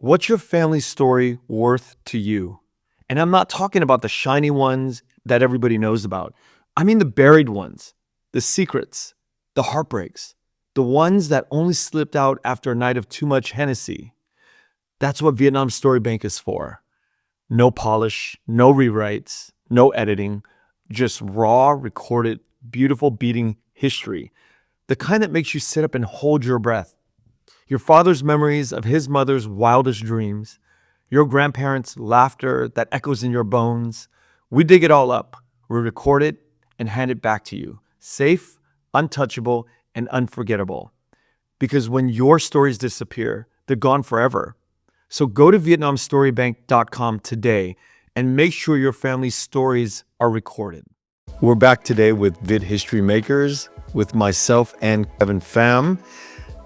What's your family story worth to you? And I'm not talking about the shiny ones that everybody knows about. I mean the buried ones, the secrets, the heartbreaks, the ones that only slipped out after a night of too much Hennessy. That's what Vietnam Story Bank is for. No polish, no rewrites, no editing, just raw, recorded, beautiful beating history. The kind that makes you sit up and hold your breath. Your father's memories of his mother's wildest dreams, your grandparents' laughter that echoes in your bones. We dig it all up, we record it, and hand it back to you, safe, untouchable, and unforgettable. Because when your stories disappear, they're gone forever. So go to VietnamStoryBank.com today and make sure your family's stories are recorded. We're back today with Viet History Makers with myself and Kevin Pham.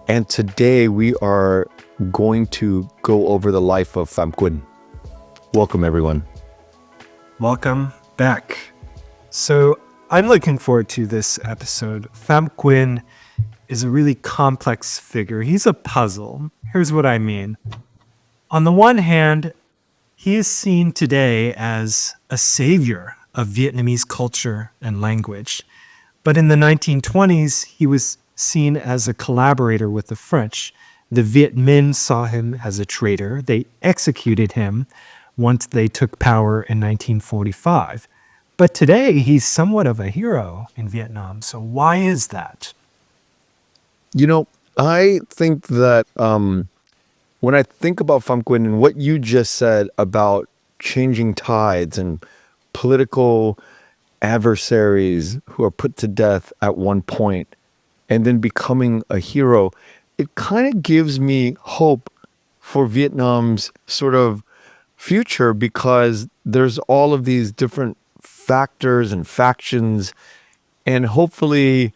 And today we are going to go over the life of Phạm Quỳnh. Welcome, everyone. Welcome back. So I'm looking forward to this episode. Phạm Quỳnh is a really complex figure. He's a puzzle. Here's what I mean. On the one hand, he is seen today as a savior of Vietnamese culture and language. But in the 1920s, he was seen as a collaborator with the French. The Viet Minh saw him as a traitor. They executed him once they took power in 1945. But today, he's somewhat of a hero in Vietnam. So why is that? You know, I think that when I think about Phạm Quỳnh and what you just said about changing tides and political adversaries who are put to death at one point, and then becoming a hero, it kind of gives me hope for Vietnam's sort of future, because there's all of these different factors and factions, and hopefully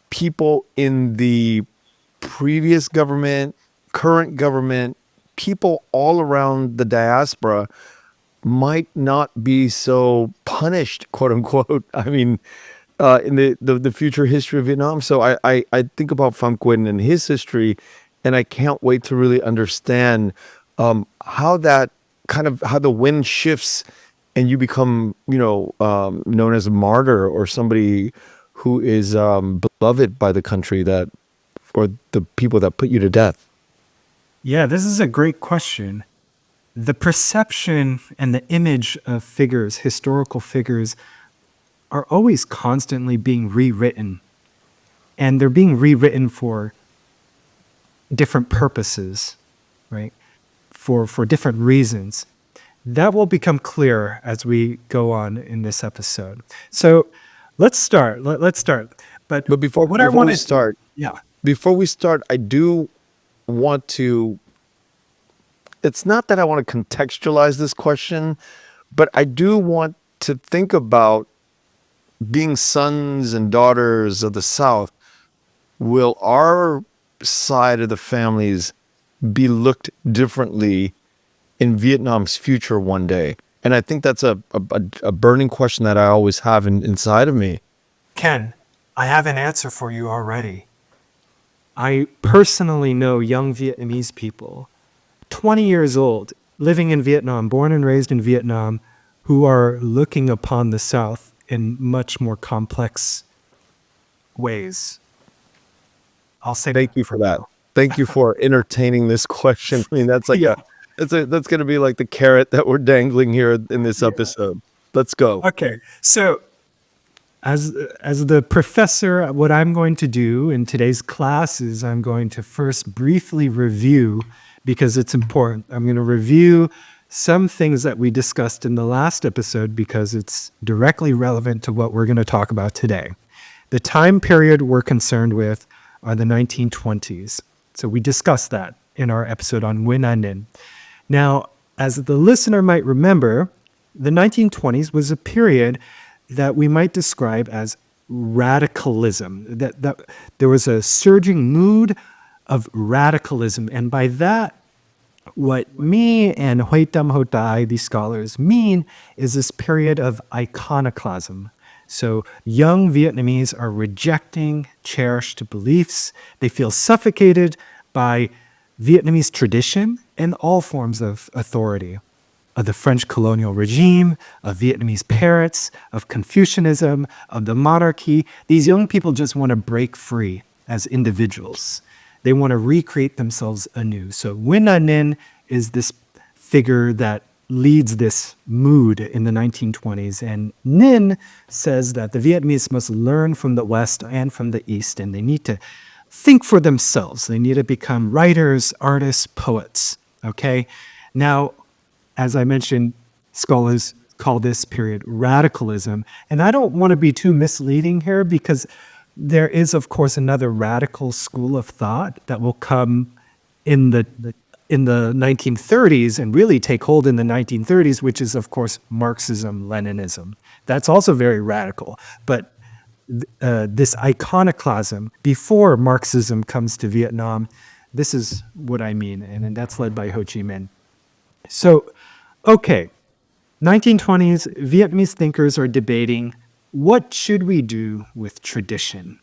people in the previous government, current government, people all around the diaspora might not be so punished, quote unquote. I mean, in the future history of Vietnam. So I think about Phạm Quỳnh and his history, and I can't wait to really understand how that how the wind shifts and you become, known as a martyr or somebody who is beloved by the country or the people that put you to death. Yeah, this is a great question. The perception and the image of figures, historical figures, are always constantly being rewritten. And they're being rewritten for different purposes, right? For different reasons. That will become clear as we go on in this episode. So let's start. Let's start. But before we start, I do want to, it's not that I want to contextualize this question, but I do want to think about being sons and daughters of the South. Will our side of the families be looked differently in Vietnam's future one day? And I think that's a burning question that I always have inside of me. Ken, I have an answer for you already. I personally know young Vietnamese people, 20 years old, living in Vietnam, born and raised in Vietnam, who are looking upon the South in much more complex ways. I'll say thank you for that. Thank you for entertaining this question. I mean, that's like that's going to be like the carrot that we're dangling here in this episode. Let's go. Okay. So as the professor, what I'm going to do in today's class is I'm going to first briefly review, because it's important. I'm going to review some things that we discussed in the last episode because it's directly relevant to what we're going to talk about today. The time period we're concerned with are the 1920s. So we discussed that in our episode on Nguyen An Ninh. Now, as the listener might remember, the 1920s was a period that we might describe as radicalism. That there was a surging mood of radicalism. And by that, what me and Huy Tam Ho Tai, these scholars, mean is this period of iconoclasm. So young Vietnamese are rejecting cherished beliefs. They feel suffocated by Vietnamese tradition and all forms of authority, of the French colonial regime, of Vietnamese parents, of Confucianism, of the monarchy. These young people just want to break free as individuals. They want to recreate themselves anew. So Nguyen Anh Ninh is this figure that leads this mood in the 1920s. And Ninh says that the Vietnamese must learn from the West and from the East, and they need to think for themselves. They need to become writers, artists, poets. Okay? Now, as I mentioned, scholars call this period radicalism. And I don't want to be too misleading here because there is, of course, another radical school of thought that will come in the 1930s and really take hold in the 1930s, which is, of course, Marxism, Leninism. That's also very radical. But this iconoclasm before Marxism comes to Vietnam, this is what I mean, and that's led by Ho Chi Minh. So, okay, 1920s, Vietnamese thinkers are debating, what should we do with tradition?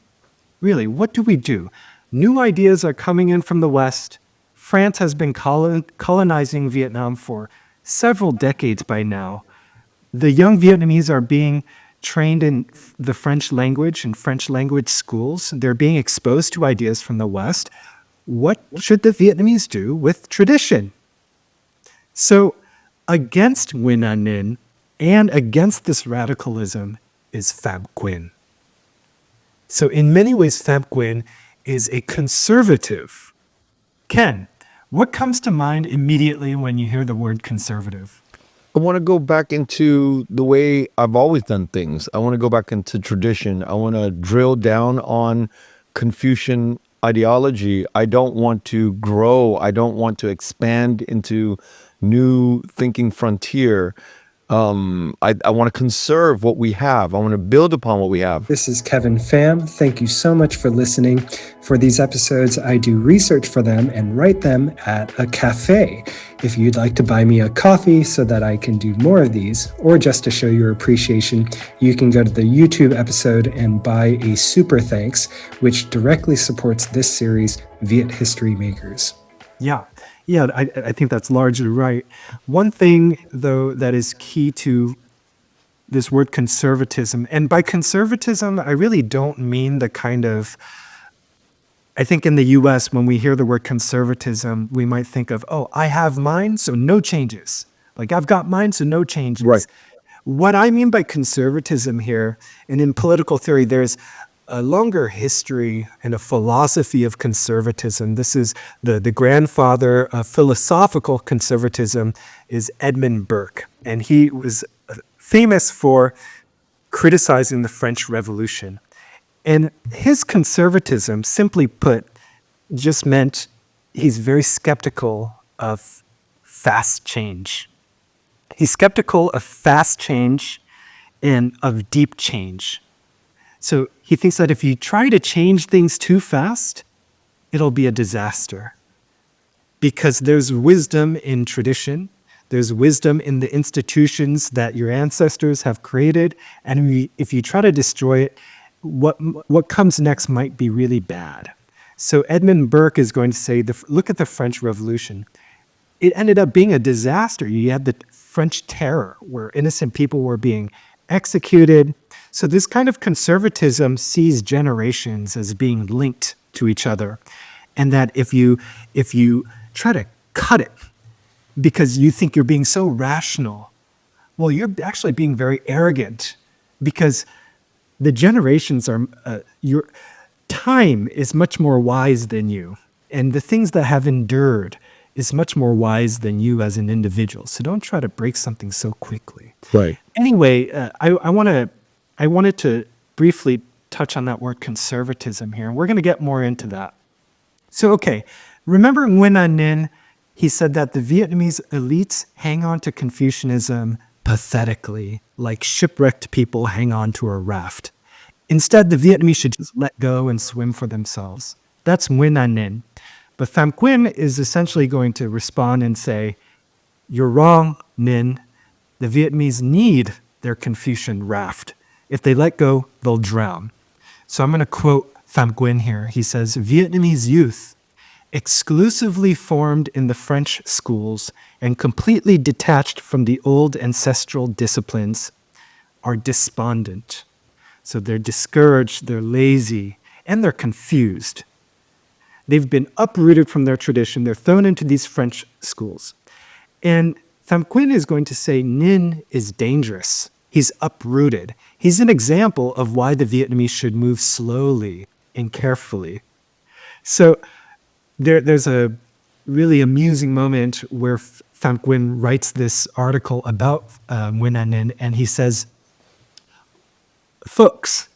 Really, what do we do? New ideas are coming in from the West. France has been colonizing Vietnam for several decades by now. The young Vietnamese are being trained in the French language and French language schools. They're being exposed to ideas from the West. What should the Vietnamese do with tradition? So, against Nguyen Anh Ninh and against this radicalism is Phạm Quỳnh. So in many ways, Phạm Quỳnh is a conservative. Ken, what comes to mind immediately when you hear the word conservative? I want to go back into the way I've always done things. I want to go back into tradition. I want to drill down on Confucian ideology. I don't want to grow. I don't want to expand into new thinking frontier. I want to conserve what we have. I want to build upon what we have. This is Kevin Pham. Thank you so much for listening. For these episodes, I do research for them and write them at a cafe. If you'd like to buy me a coffee so that I can do more of these, or just to show your appreciation, you can go to the YouTube episode and buy a super thanks, which directly supports this series, Viet History Makers. Yeah, I think that's largely right. One thing, though, that is key to this word conservatism, and by conservatism, I really don't mean the kind of, I think in the US, when we hear the word conservatism, we might think of, oh, I have mine, so no changes. Like, I've got mine, so no changes. Right. What I mean by conservatism here, and in political theory, there's a longer history and a philosophy of conservatism. This is the grandfather of philosophical conservatism is Edmund Burke. And he was famous for criticizing the French Revolution. And his conservatism, simply put, just meant he's very skeptical of fast change. He's skeptical of fast change and of deep change. So he thinks that if you try to change things too fast, it'll be a disaster. Because there's wisdom in tradition, there's wisdom in the institutions that your ancestors have created, and if you try to destroy it, what comes next might be really bad. So Edmund Burke is going to say, look at the French Revolution. It ended up being a disaster. You had the French Terror, where innocent people were being executed. So this kind of conservatism sees generations as being linked to each other, and that if you try to cut it because you think you're being so rational, well, you're actually being very arrogant, because the generations are your time is much more wise than you, and the things that have endured is much more wise than you as an individual. So don't try to break something so quickly. Right. Anyway, I wanted to briefly touch on that word conservatism here, and we're going to get more into that. So, okay, remember Nguyen Anh Ninh, he said that the Vietnamese elites hang on to Confucianism pathetically, like shipwrecked people hang on to a raft. Instead, the Vietnamese should just let go and swim for themselves. That's Nguyen Anh Ninh. But Phạm Quỳnh is essentially going to respond and say, you're wrong, Ninh. The Vietnamese need their Confucian raft. If they let go, they'll drown. So I'm going to quote Phạm Quỳnh here. He says, Vietnamese youth, exclusively formed in the French schools and completely detached from the old ancestral disciplines, are despondent. So they're discouraged, they're lazy, and they're confused. They've been uprooted from their tradition. They're thrown into these French schools. And Phạm Quỳnh is going to say Ninh is dangerous. He's uprooted. He's an example of why the Vietnamese should move slowly and carefully. So there's a really amusing moment where Phạm Quỳnh writes this article about Nguyen An Ninh, and he says, folks,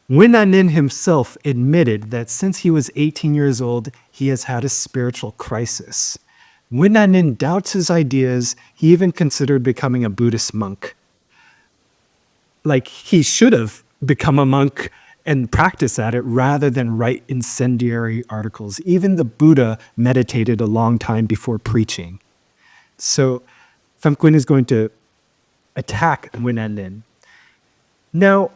Nguyen An Ninh himself admitted that since he was 18 years old, he has had a spiritual crisis. Nguyen An Ninh doubts his ideas. He even considered becoming a Buddhist monk. Like, he should have become a monk and practice at it rather than write incendiary articles. Even the Buddha meditated a long time before preaching. So Phạm Quỳnh is going to attack Nguyen An Ninh. Now,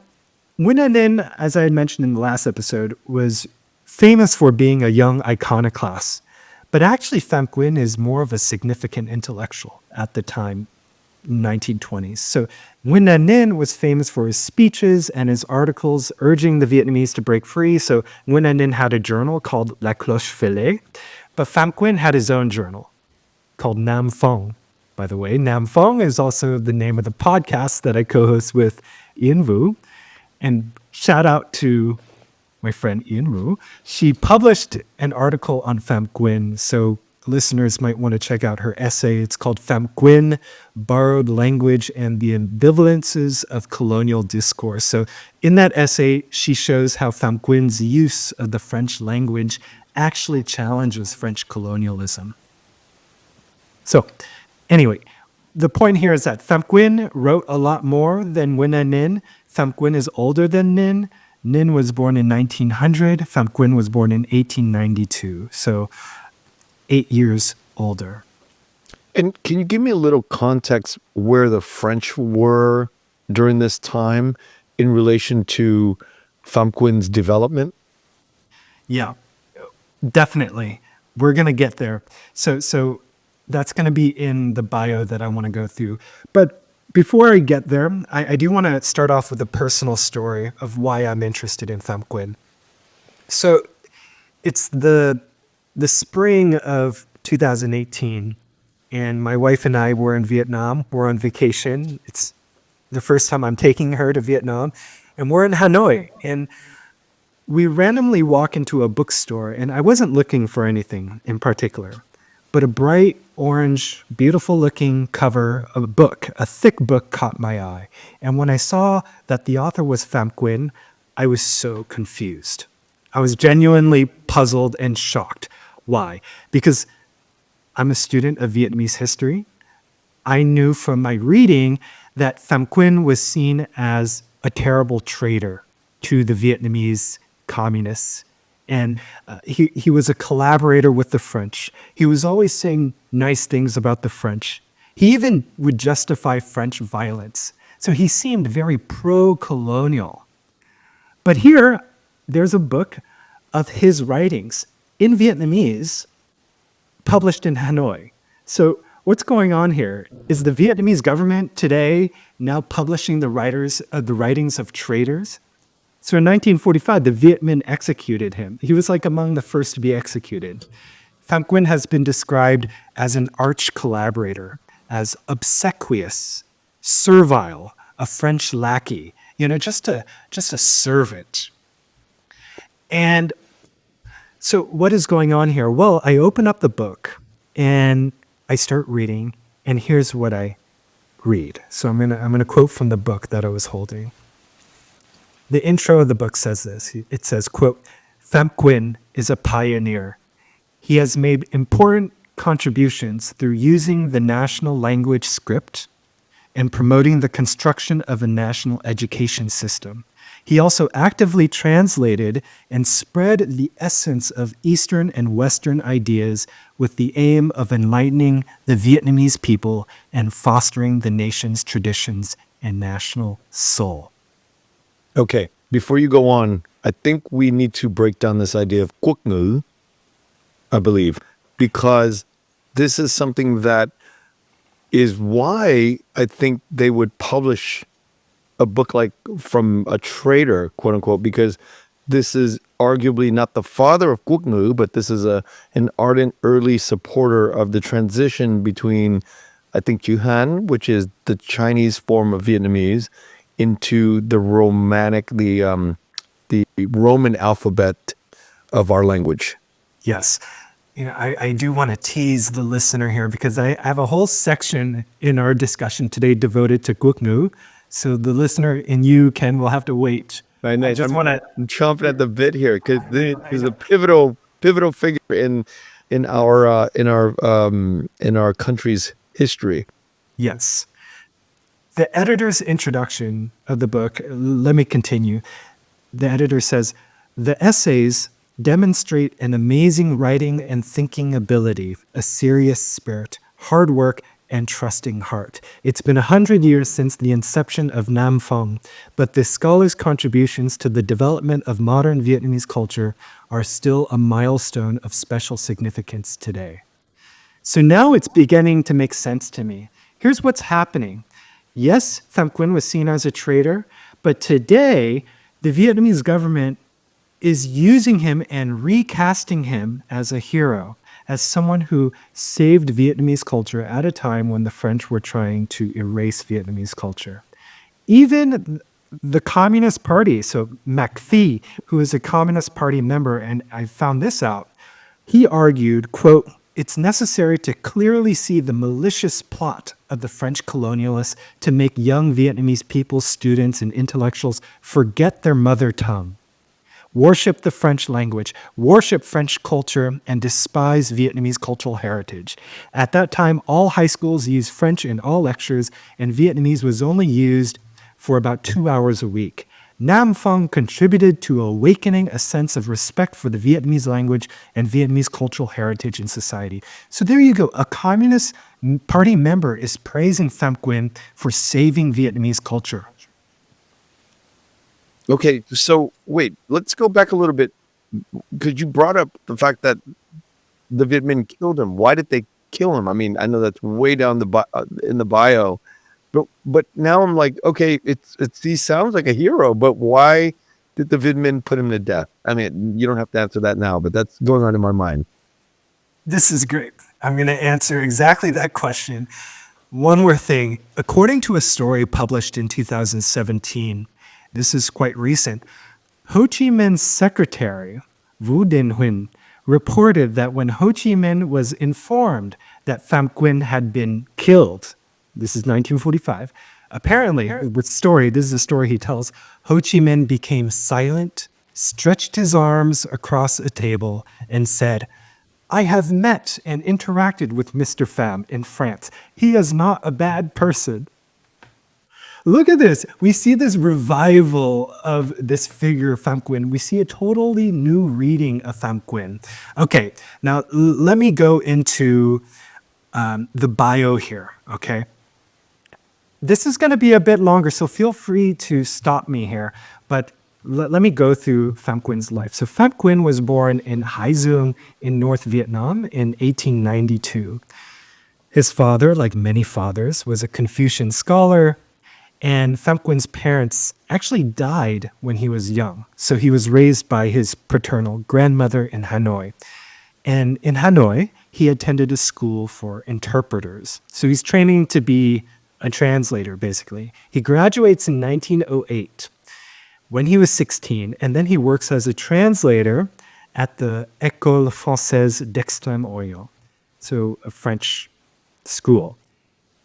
Nguyen An Ninh, as I had mentioned in the last episode, was famous for being a young iconoclast. But actually, Phạm Quỳnh is more of a significant intellectual at the time, 1920s. So Nguyen An Ninh was famous for his speeches and his articles urging the Vietnamese to break free. So Nguyen An Ninh had a journal called La Cloche Fêlée, but Phạm Quỳnh had his own journal called Nam Phong. By the way, Nam Phong is also the name of the podcast that I co-host with Yên Vu. And shout out to my friend Yên Vu. She published an article on Phạm Quỳnh, so listeners might want to check out her essay. It's called Phạm Quỳnh, Borrowed Language and the Ambivalences of Colonial Discourse. So in that essay, she shows how Phạm Quỳnh use of the French language actually challenges French colonialism. So anyway, the point here is that Phạm Quỳnh wrote a lot more than Nguyen An Ninh. Phạm Quỳnh is older than Ninh. Ninh was born in 1900. Phạm Quỳnh was born in 1892. So 8 years older. And can you give me a little context where the French were during this time in relation to Phạm Quỳnh development? Yeah, definitely. We're going to get there. So that's going to be in the bio that I want to go through. But before I get there, I do want to start off with a personal story of why I'm interested in Phạm Quỳnh. So it's the spring of 2018, and my wife and I were in Vietnam. We're on vacation. It's the first time I'm taking her to Vietnam, and we're in Hanoi. And we randomly walk into a bookstore, and I wasn't looking for anything in particular, but a bright orange, beautiful looking cover of a book, a thick book, caught my eye. And when I saw that the author was Phạm Quỳnh, I was so confused. I was genuinely puzzled and shocked. Why? Because I'm a student of Vietnamese history. I knew from my reading that Phạm Quỳnh was seen as a terrible traitor to the Vietnamese communists. And he was a collaborator with the French. He was always saying nice things about the French. He even would justify French violence. So he seemed very pro-colonial. But here, there's a book of his writings in Vietnamese published in Hanoi. So what's going on here? Is the Vietnamese government today now publishing the writings of traitors? So in 1945, the Viet Minh executed him. He was like among the first to be executed. Phạm Quỳnh has been described as an arch collaborator, as obsequious, servile, a French lackey, just a servant. And so what is going on here? Well, I open up the book and I start reading, and here's what I read. So I'm gonna quote from the book that I was holding. The intro of the book says this. It says, quote, Phạm Quỳnh is a pioneer. He has made important contributions through using the national language script and promoting the construction of a national education system. He also actively translated and spread the essence of Eastern and Western ideas with the aim of enlightening the Vietnamese people and fostering the nation's traditions and national soul. Okay, before you go on, I think we need to break down this idea of quốc ngữ. I believe, because this is something that is why I think they would publish a book like from a trader, quote unquote, because this is arguably not the father of quốc ngữ, but this is an ardent early supporter of the transition between, I think, Chữ Hán, which is the Chinese form of Vietnamese, into the the Roman alphabet of our language. Yes. I do want to tease the listener here because I have a whole section in our discussion today devoted to quốc ngữ. So the listener and you, Ken, will have to wait. I'm wanna- chomping at the bit here because there's a pivotal figure in our country's history. Yes. The editor's introduction of the book, let me continue. The editor says, the essays demonstrate an amazing writing and thinking ability, a serious spirit, hard work, and trusting heart. It's been 100 years since the inception of Nam Phong, but the scholar's contributions to the development of modern Vietnamese culture are still a milestone of special significance today. So now it's beginning to make sense to me. Here's what's happening. Yes, Phạm Quỳnh was seen as a traitor, but today the Vietnamese government is using him and recasting him as a hero, as someone who saved Vietnamese culture at a time when the French were trying to erase Vietnamese culture. Even the Communist Party, so Mac Phi, who is a Communist Party member, and I found this out, he argued, quote, it's necessary to clearly see the malicious plot of the French colonialists to make young Vietnamese people, students, and intellectuals forget their mother tongue, worship the French language, worship French culture, and despise Vietnamese cultural heritage. At that time, all high schools used French in all lectures, and Vietnamese was only used for about 2 hours a week. Nam Phong contributed to awakening a sense of respect for the Vietnamese language and Vietnamese cultural heritage in society. So there you go. A Communist Party member is praising Phạm Quỳnh for saving Vietnamese culture. Okay, so wait, let's go back a little bit because you brought up the fact that the Viet Minh killed him. Why did they kill him? I mean, I know that's way down in the bio, but now I'm like, okay, he sounds like a hero, but why did the Viet Minh put him to death? I mean, you don't have to answer that now, but that's going on in my mind. This is great. I'm going to answer exactly that question. One more thing. According to a story published in 2017, this is quite recent, Ho Chi Minh's secretary, Vu Dinh Huynh, reported that when Ho Chi Minh was informed that Phạm Quỳnh had been killed, this is 1945, apparently, this is a story he tells, Ho Chi Minh became silent, stretched his arms across a table, and said, I have met and interacted with Mr. Pham in France. He is not a bad person. Look at this. We see this revival of this figure, Phạm Quỳnh. We see a totally new reading of Phạm Quỳnh. Okay, now let me go into the bio here, okay? This is going to be a bit longer, so feel free to stop me here. But let me go through Phạm Quỳnh life. So Phạm Quỳnh was born in Hai Dương in North Vietnam in 1892. His father, like many fathers, was a Confucian scholar, and Phạm Quỳnh parents actually died when he was young. So he was raised by his paternal grandmother in Hanoi. And in Hanoi, he attended a school for interpreters. So he's training to be a translator, basically. He graduates in 1908 when he was 16, and then he works as a translator at the École Française d'Extrême-Orient, so a French school.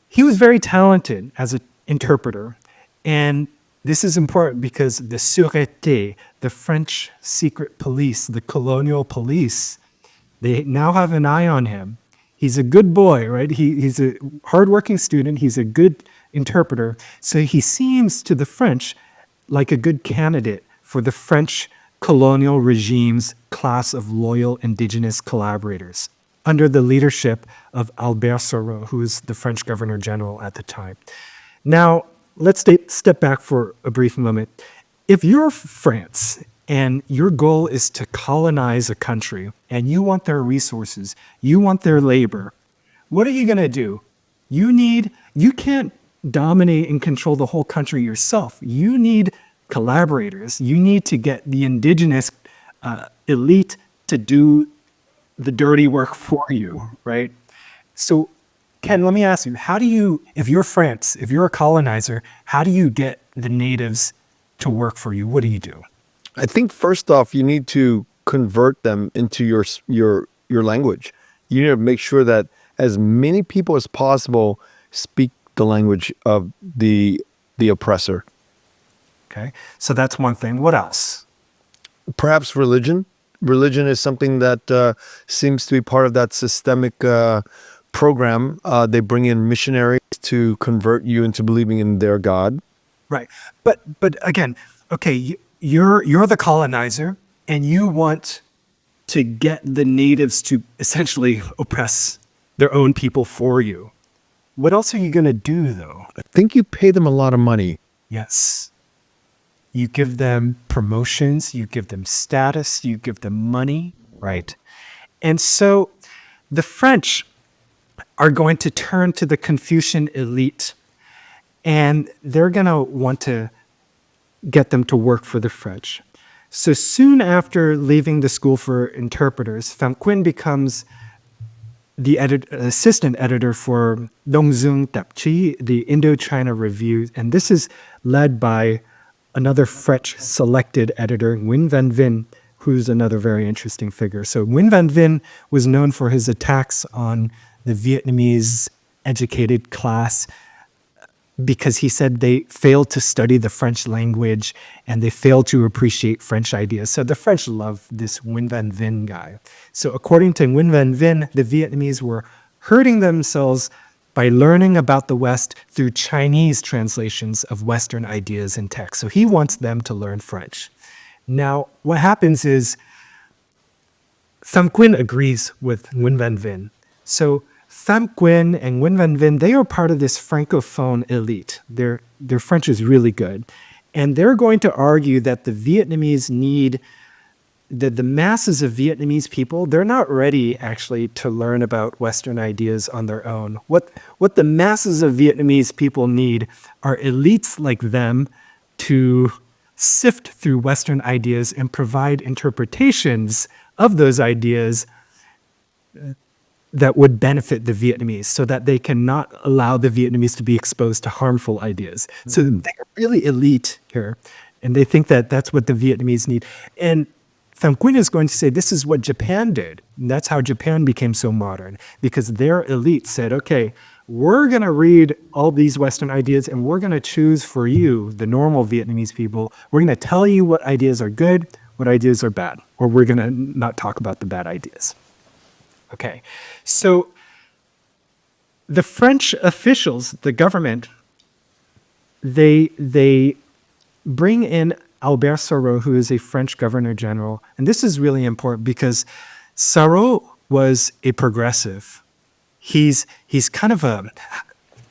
He was very talented as an interpreter, and this is important because the Sûreté, the French secret police, the colonial police, they now have an eye on him. He's a good boy, right? He's a hardworking student. He's a good interpreter. So he seems to the French like a good candidate for the French colonial regime's class of loyal indigenous collaborators under the leadership of Albert Sarraut, who was the French governor general at the time. Now, let's step back for a brief moment. If you're France and your goal is to colonize a country, and you want their resources, you want their labor, what are you going to do? You can't dominate and control the whole country yourself. You need collaborators. You need to get the indigenous elite to do the dirty work for you, right? So, Ken, let me ask you, if you're France, if you're a colonizer, how do you get the natives to work for you? What do you do? I think first off, you need to convert them into your language. You need to make sure that as many people as possible speak the language of the oppressor. Okay, so that's one thing. What else? Perhaps religion. Religion is something that seems to be part of that systemic program. They bring in missionaries to convert you into believing in their God. Right, but again, okay, you're the colonizer, and you want to get the natives to essentially oppress their own people for you. What else are you going to do, though? I think you pay them a lot of money. Yes. You give them promotions, you give them status, you give them money, right? And so the French are going to turn to the Confucian elite, and they're going to want to get them to work for the French. So soon after leaving the school for interpreters, Phạm Quỳnh becomes the assistant editor for Dongzung Tạp-chí, the Indochina Review, and this is led by another French selected editor, Nguyen Van Vinh, who's another very interesting figure. So Nguyen Van Vinh was known for his attacks on the Vietnamese educated class because he said they failed to study the French language and they failed to appreciate French ideas. So the French love this Nguyen Van Vinh guy. So according to Nguyen Van Vinh, the Vietnamese were hurting themselves by learning about the West through Chinese translations of Western ideas and texts. So he wants them to learn French. Now, what happens is Phạm Quỳnh agrees with Nguyen Van Vinh. So Phạm Quỳnh and Nguyen Van Vinh, they are part of this Francophone elite. Their French is really good. And they're going to argue that the Vietnamese need, the masses of Vietnamese people, they're not ready actually to learn about Western ideas on their own. What the masses of Vietnamese people need are elites like them to sift through Western ideas and provide interpretations of those ideas that would benefit the Vietnamese so that they cannot allow the Vietnamese to be exposed to harmful ideas. So they're really elite here, and they think that that's what the Vietnamese need. And Phạm Quỳnh is going to say this is what Japan did. And that's how Japan became so modern, because their elite said, okay, we're going to read all these Western ideas and we're going to choose for you, the normal Vietnamese people, we're going to tell you what ideas are good, what ideas are bad, or we're going to not talk about the bad ideas. Okay, so the French officials, the government, they bring in Albert Sarraut, who is a French governor general. And this is really important because Sarraut was a progressive. He's kind of a,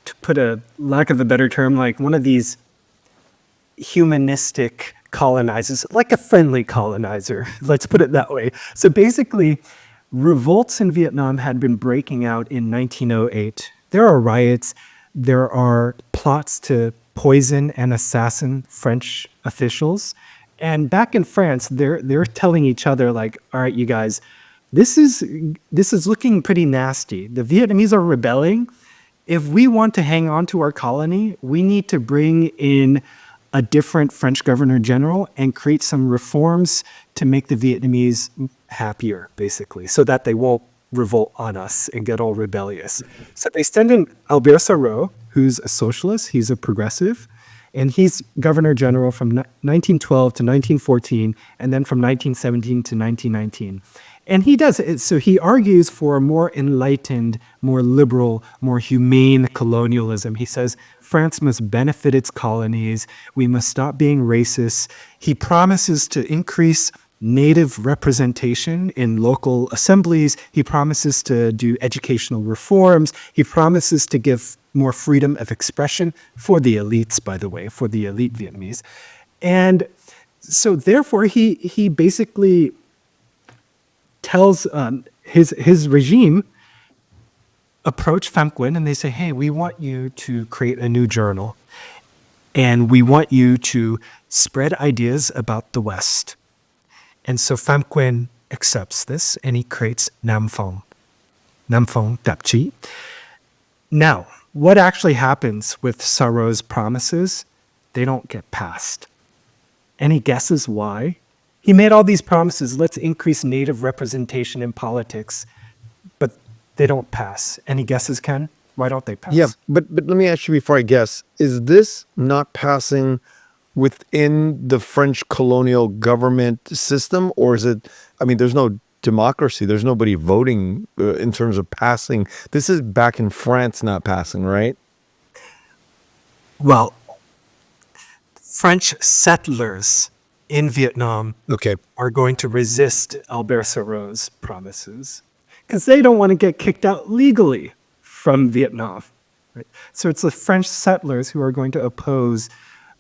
to put a lack of a better term, like one of these humanistic colonizers, like a friendly colonizer. Let's put it that way. So basically, revolts in Vietnam had been breaking out in 1908. There are riots. There are plots to poison and assassin French officials. And back in France, they're telling each other, like, all right, you guys, this is looking pretty nasty. The Vietnamese are rebelling. If we want to hang on to our colony, we need to bring in a different French governor general and create some reforms to make the Vietnamese happier, basically, so that they won't revolt on us and get all rebellious. So they send in Albert Sarraut, who's a socialist, he's a progressive, and he's governor general from 1912 to 1914, and then from 1917 to 1919. And he does it. So he argues for a more enlightened, more liberal, more humane colonialism. He says France must benefit its colonies. We must stop being racist. He promises to increase native representation in local assemblies. He promises to do educational reforms. He promises to give more freedom of expression for the elites, by the way, for the elite Vietnamese. And So therefore, he basically tells his regime approach Phạm Quỳnh and they say, hey, we want you to create a new journal and we want you to spread ideas about the West. And so Phạm Quỳnh accepts this and he creates Nam Phong tạp chí. Now, what actually happens with Thoreau's promises? They don't get passed. Any guesses why? He made all these promises, let's increase native representation in politics, but they don't pass. Any guesses, Ken? Why don't they pass? Yeah, but let me ask you before I guess, is this not passing within the French colonial government system, or is it, I mean, there's no democracy, there's nobody voting in terms of passing. This is back in France not passing, right? Well, French settlers in Vietnam Okay. are going to resist Albert Thoreau's promises because they don't want to get kicked out legally from Vietnam. Right? So it's the French settlers who are going to oppose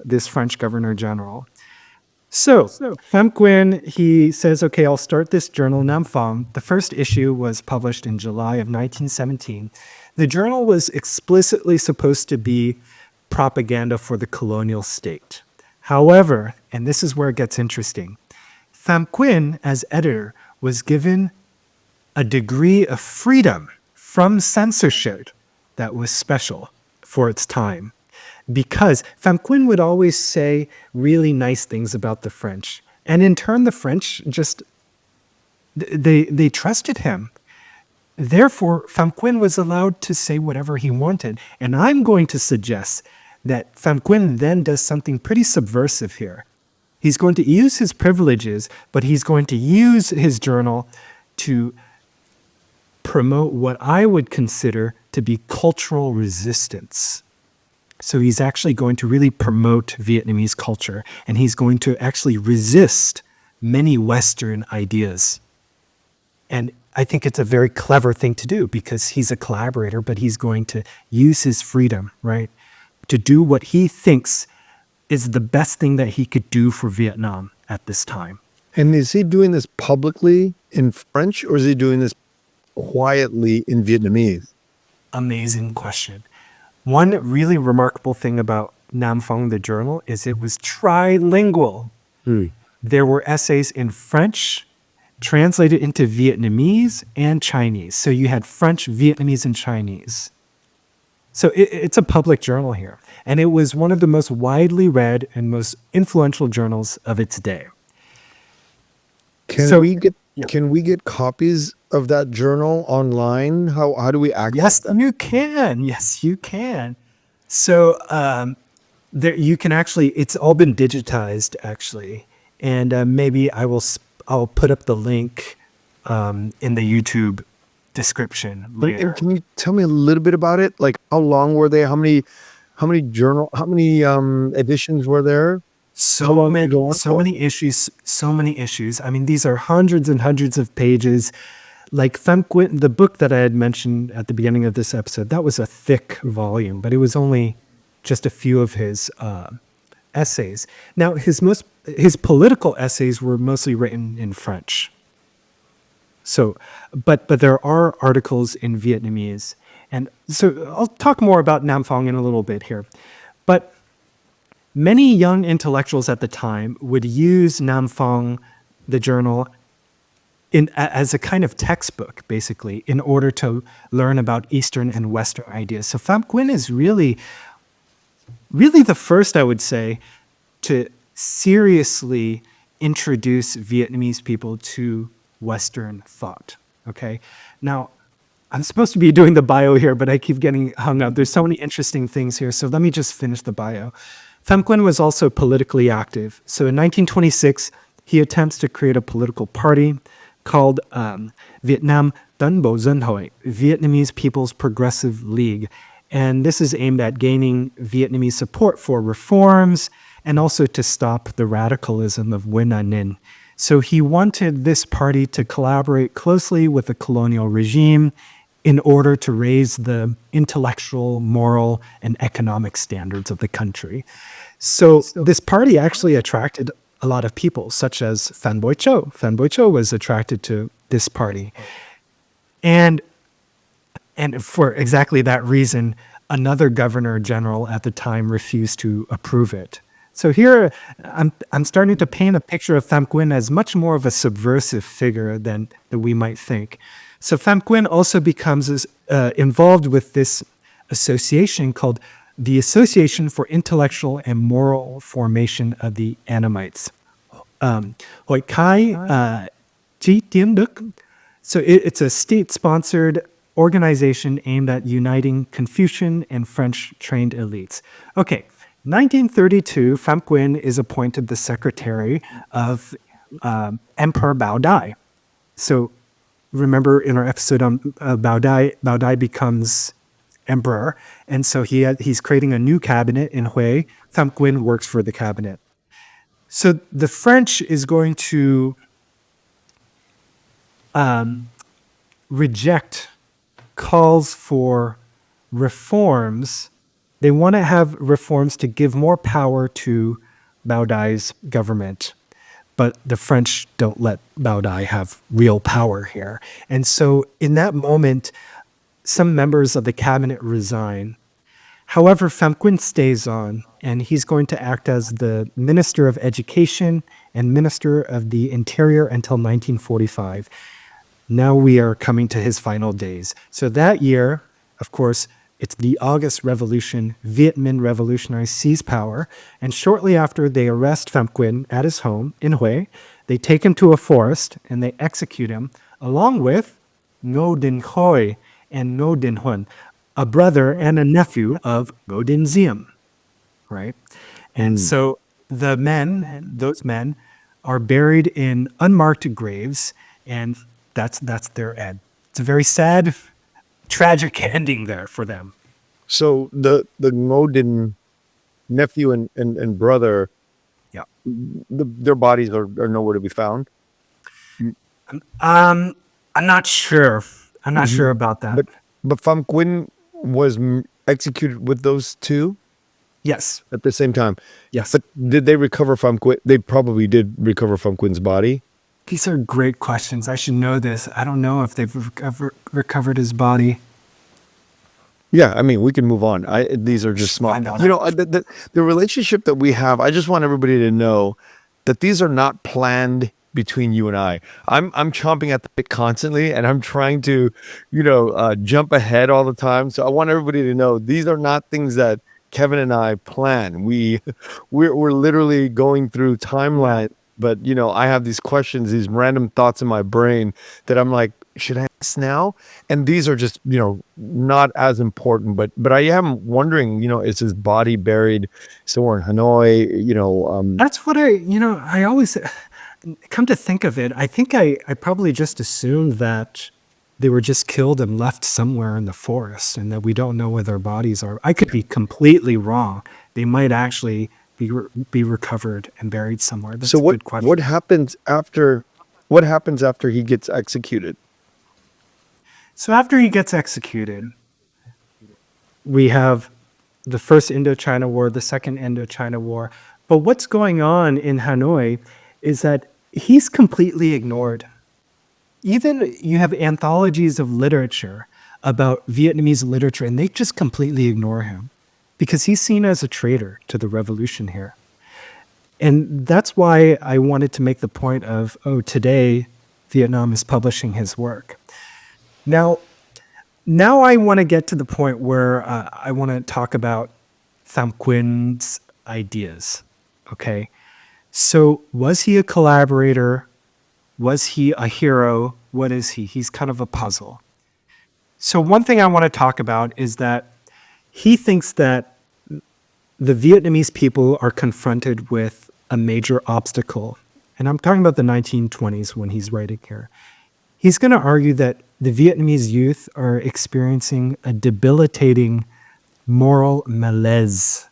this French governor general. So Phạm Quỳnh, he says, okay, I'll start this journal, Nam Phong. The first issue was published in July of 1917. The journal was explicitly supposed to be propaganda for the colonial state. However, and this is where it gets interesting, Phạm Quỳnh, as editor, was given a degree of freedom from censorship that was special for its time. Because Phạm Quỳnh would always say really nice things about the French. And in turn, the French just, they trusted him. Therefore, Phạm Quỳnh was allowed to say whatever he wanted. And I'm going to suggest that Phạm Quỳnh then does something pretty subversive here. He's going to use his privileges, but he's going to use his journal to promote what I would consider to be cultural resistance. So he's actually going to really promote Vietnamese culture, and he's going to actually resist many Western ideas. And I think it's a very clever thing to do because he's a collaborator, but he's going to use his freedom, right, to do what he thinks is the best thing that he could do for Vietnam at this time. And is he doing this publicly in French, or is he doing this quietly in Vietnamese? Amazing question. One really remarkable thing about Nam Phong, the journal, is it was trilingual. There were essays in French, translated into Vietnamese and Chinese. So you had French, Vietnamese, and Chinese. So it's a public journal here. And it was one of the most widely read and most influential journals of its day. Can we get copies of that journal online? How do we access? Yes, you can. Yes, you can. So there you can actually. It's all been digitized actually, and maybe I'll put up the link in the YouTube description later. Can you tell me a little bit about it? Like, how long were they? How many editions were there? So many issues. I mean, these are hundreds and hundreds of pages. Like Phạm Quỳnh, the book that I had mentioned at the beginning of this episode, that was a thick volume, but it was only just a few of his essays. Now, his political essays were mostly written in French. So, but there are articles in Vietnamese, and so I'll talk more about Nam Phong in a little bit here, but. Many young intellectuals at the time would use Nam Phong, the journal, as a kind of textbook, basically, in order to learn about Eastern and Western ideas. So Phạm Quỳnh is really the first, I would say, to seriously introduce Vietnamese people to Western thought. Okay? Now, I'm supposed to be doing the bio here, but I keep getting hung up. There's so many interesting things here, so let me just finish the bio. Phạm Quỳnh was also politically active. So in 1926, he attempts to create a political party called Việt Nam Tân Bộ Dân Hội, Vietnamese People's Progressive League. And this is aimed at gaining Vietnamese support for reforms and also to stop the radicalism of Nguyen An Ninh. So he wanted this party to collaborate closely with the colonial regime in order to raise the intellectual, moral, and economic standards of the country. So this party actually attracted a lot of people, such as Phan Boi Cho. Phan Boi Cho was attracted to this party. And for exactly that reason, another governor general at the time refused to approve it. So here, I'm starting to paint a picture of Phạm Quỳnh as much more of a subversive figure than we might think. So Phạm Quỳnh also becomes involved with this association called the Association for Intellectual and Moral Formation of the Annamites. Hội Khai Chí Tiến Đức. So it's a state-sponsored organization aimed at uniting Confucian and French-trained elites. Okay, 1932, Phạm Quỳnh is appointed the secretary of Emperor Bao Dai. So remember in our episode on Bao Dai becomes emperor, and so he's creating a new cabinet in Hue. Phạm Quỳnh works for the cabinet. So the French is going to reject calls for reforms. They want to have reforms to give more power to Bao Dai's government, but the French don't let Bao Dai have real power here. And so in that moment, some members of the cabinet resign. However, Phạm Quỳnh stays on, and he's going to act as the Minister of Education and Minister of the Interior until 1945. Now we are coming to his final days. So that year, of course, it's the August Revolution. Viet Minh revolutionaries seize power, and shortly after, they arrest Phạm Quỳnh at his home in Hue. They take him to a forest, and they execute him, along with Ngo Dinh Khoi and Ngo Dinh Huân, a brother and a nephew of Ngo Dinh Diem, right? And so those men, are buried in unmarked graves, and that's their end. It's a very sad, tragic ending there for them. So the Ngo Dinh nephew and brother, Yeah. their bodies are nowhere to be found. I'm not sure. I'm not sure about that. But Phạm Quỳnh was executed with those two Yes. at the same time. Yes. But did they recover Phạm Quỳnh? They probably did recover Phạm Quỳnh body. These are great questions. I should know this. I don't know if they've recovered his body. Yeah, I mean, we can move on. These are just small. Find out. You know, the relationship that we have, I just want everybody to know that these are not planned between you and I. I'm chomping at the bit constantly, and I'm trying to, jump ahead all the time. So I want everybody to know these are not things that Kevin and I plan. We're literally going through timeline. But I have these questions, these random thoughts in my brain that I'm like, should I ask now? And these are just not as important. But I am wondering, is his body buried somewhere in Hanoi? That's what I always come to think of it. I think I probably just assumed that they were just killed and left somewhere in the forest, and that we don't know where their bodies are. I could be completely wrong. They might actually be recovered and buried somewhere. That's a good question. What happens after he gets executed? So after he gets executed, we have the First Indochina War, the Second Indochina War. But what's going on in Hanoi is that he's completely ignored. Even you have anthologies of literature about Vietnamese literature, and they just completely ignore him because he's seen as a traitor to the revolution here. And that's why I wanted to make the point of, today Vietnam is publishing his work. Now I want to get to the point where I want to talk about Phạm Quỳnh ideas, okay? So was he a collaborator? Was he a hero? What is he? He's kind of a puzzle. So one thing I want to talk about is that he thinks that the Vietnamese people are confronted with a major obstacle. And I'm talking about the 1920s when he's writing here. He's going to argue that the Vietnamese youth are experiencing a debilitating moral malaise.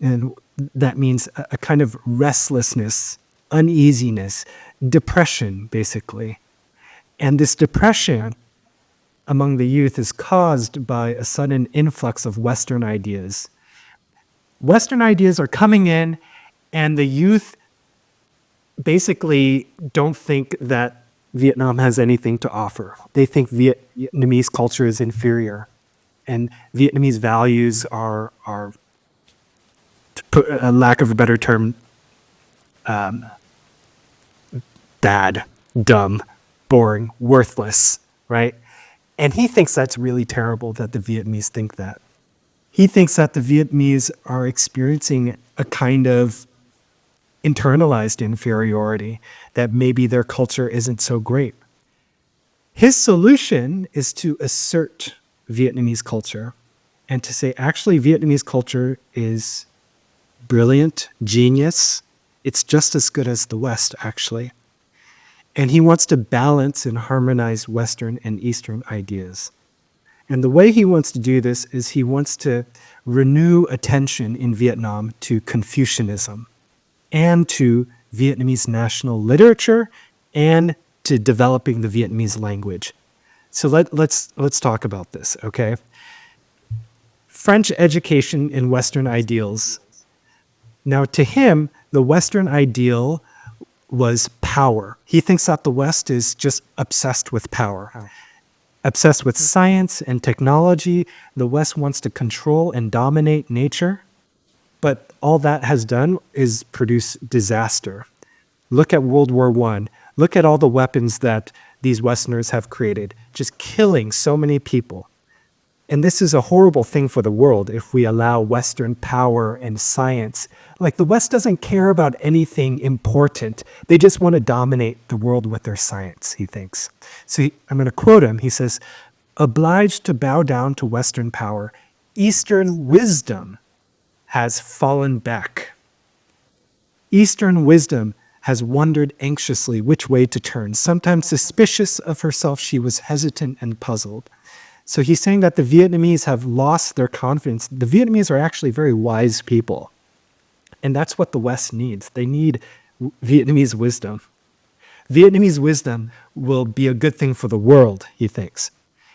And that means a kind of restlessness, uneasiness, depression, basically. And this depression among the youth is caused by a sudden influx of Western ideas. Western ideas are coming in, and the youth basically don't think that Vietnam has anything to offer. They think Vietnamese culture is inferior, and Vietnamese values are to put a lack of a better term, bad, dumb, boring, worthless, right? And he thinks that's really terrible that the Vietnamese think that. He thinks that the Vietnamese are experiencing a kind of internalized inferiority, that maybe their culture isn't so great. His solution is to assert Vietnamese culture and to say, actually, Vietnamese culture is brilliant, genius. It's just as good as the West, actually. And he wants to balance and harmonize Western and Eastern ideas. And the way he wants to do this is he wants to renew attention in Vietnam to Confucianism and to Vietnamese national literature and to developing the Vietnamese language. So let's talk about this, okay? French education and Western ideals. Now, to him, the Western ideal was power. He thinks that the West is just obsessed with power, obsessed with science and technology. The West wants to control and dominate nature, but all that has done is produce disaster. Look at World War I. Look at all the weapons that these Westerners have created, just killing so many people. And this is a horrible thing for the world if we allow Western power and science. Like, the West doesn't care about anything important. They just want to dominate the world with their science, he thinks. So I'm going to quote him. He says, "Obliged to bow down to Western power, Eastern wisdom has fallen back. Eastern wisdom has wondered anxiously which way to turn. Sometimes suspicious of herself, she was hesitant and puzzled." So he's saying that the Vietnamese have lost their confidence. The Vietnamese are actually very wise people. And that's what the West needs. They need Vietnamese wisdom. Vietnamese wisdom will be a good thing for the world, he thinks.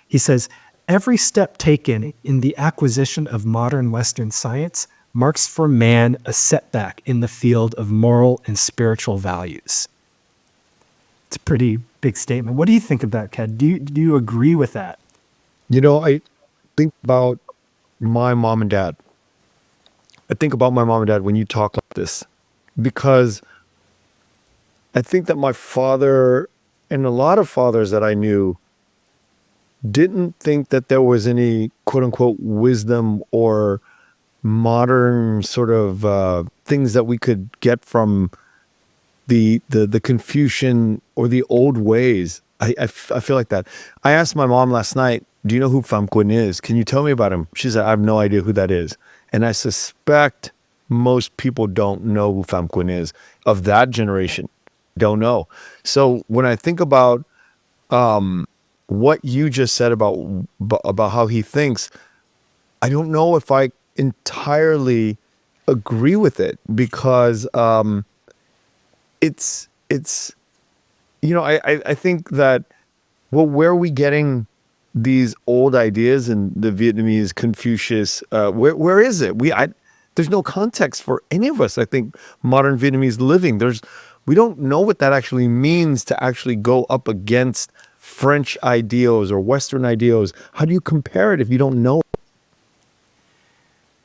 He says, "Every step taken in the acquisition of modern Western science marks for man a setback in the field of moral and spiritual values." It's a pretty big statement. What do you think of that, Ked? Do you agree with that? You know, I think about my mom and dad. I think about my mom and dad when you talk like this, because I think that my father and a lot of fathers that I knew didn't think that there was any quote unquote wisdom or modern sort of things that we could get from the Confucian or the old ways. I feel like that. I asked my mom last night, "Do you know who Phạm Quỳnh is? Can you tell me about him?" She said, "I have no idea who that is." And I suspect most people don't know who Phạm Quỳnh is of that generation. Don't know. So when I think about what you just said about how he thinks, I don't know if I entirely agree with it, because it's you know, I think that, well, where are we getting these old ideas and the Vietnamese Confucius? Where is it? There's no context for any of us. I think modern Vietnamese living, we don't know what that actually means to actually go up against French ideals or Western ideals. How do you compare it if you don't know?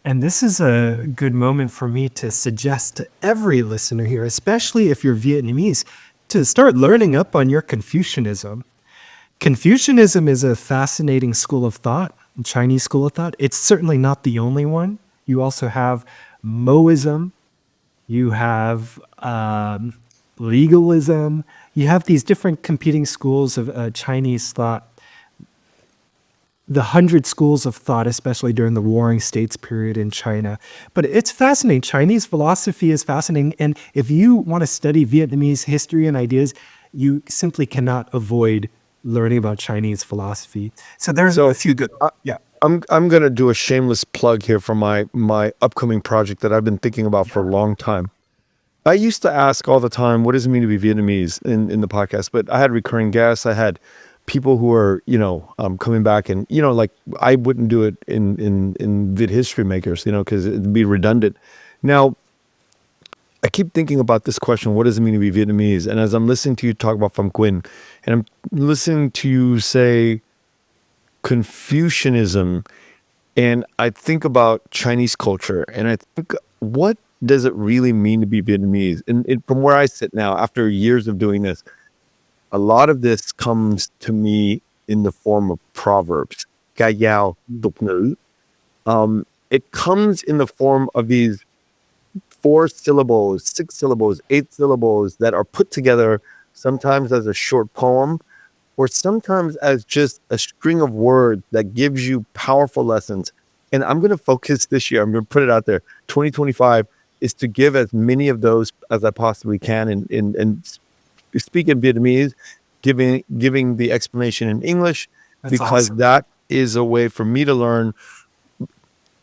And this is a good moment for me to suggest to every listener here, especially if you're Vietnamese, to start learning up on your Confucianism. Confucianism is a fascinating school of thought, Chinese school of thought. It's certainly not the only one. You also have Moism. You have legalism. You have these different competing schools of Chinese thought. The 100 schools of thought, especially during the Warring States period in China. But it's fascinating. Chinese philosophy is fascinating. And if you want to study Vietnamese history and ideas, you simply cannot avoid learning about Chinese philosophy. So there's a few good. Yeah. I'm gonna do a shameless plug here for my upcoming project that I've been thinking about for a long time. I used to ask all the time, what does it mean to be Vietnamese in the podcast? But I had recurring guests. I had people who are, coming back, and, like, I wouldn't do it in Viet History Makers, because it'd be redundant. Now, I keep thinking about this question, what does it mean to be Vietnamese? And as I'm listening to you talk about Phạm Quỳnh, and I'm listening to you say Confucianism, and I think about Chinese culture, and I think, what does it really mean to be Vietnamese? And from where I sit now, after years of doing this, a lot of this comes to me in the form of proverbs. Ca dao, tục ngữ. It comes in the form of these 4 syllables, 6 syllables, 8 syllables that are put together sometimes as a short poem, or sometimes as just a string of words that gives you powerful lessons. And I'm going to focus this year, I'm going to put it out there, 2025 is to give as many of those as I possibly can, and speak in Vietnamese, giving the explanation in English, That's because awesome. that is a way for me to learn.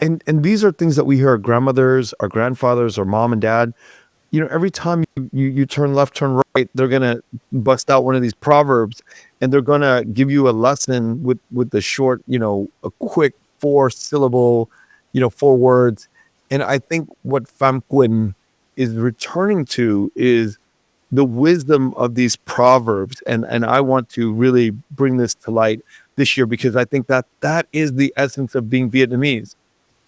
And these are things that we hear our grandmothers, our grandfathers, our mom and dad. Every time you turn left, turn right, they're gonna bust out one of these proverbs, and they're gonna give you a lesson with the short, a quick 4 syllable, 4 words. And I think what Phạm Quỳnh is returning to is the wisdom of these proverbs, and I want to really bring this to light this year, because I think that is the essence of being Vietnamese.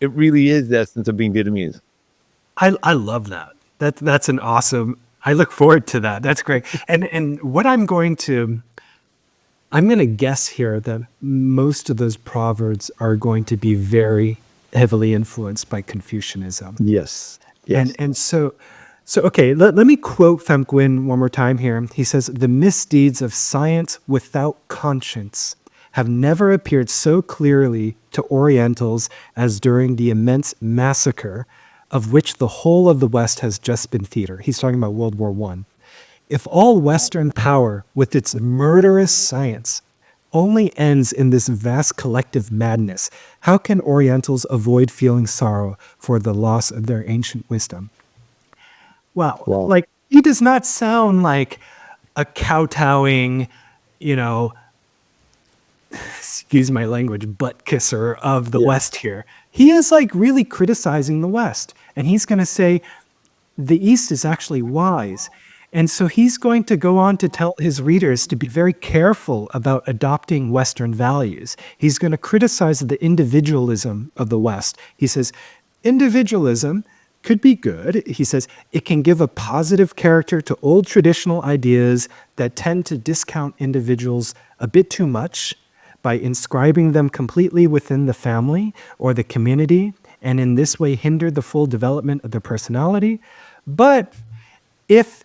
It really is the essence of being Vietnamese. I love that. That's an awesome. I look forward to that. That's great. And what I'm going to guess here that most of those proverbs are going to be very heavily influenced by Confucianism. Yes. Yes. And so okay, let me quote Phạm Quỳnh one more time here. He says, "The misdeeds of science without conscience have never appeared so clearly to Orientals as during the immense massacre of which the whole of the West has just been theater." He's talking about World War I. "If all Western power, with its murderous science, only ends in this vast collective madness, how can Orientals avoid feeling sorrow for the loss of their ancient wisdom?" Wow. Wow. Like, he does not sound like a kowtowing, you know, excuse my language, butt kisser of the Yeah. West here. He is like really criticizing the West. And he's going to say the East is actually wise. And so he's going to go on to tell his readers to be very careful about adopting Western values. He's going to criticize the individualism of the West. He says, individualism could be good. He says, it can give a positive character to old traditional ideas that tend to discount individuals a bit too much by inscribing them completely within the family or the community, and in this way hinder the full development of their personality. But if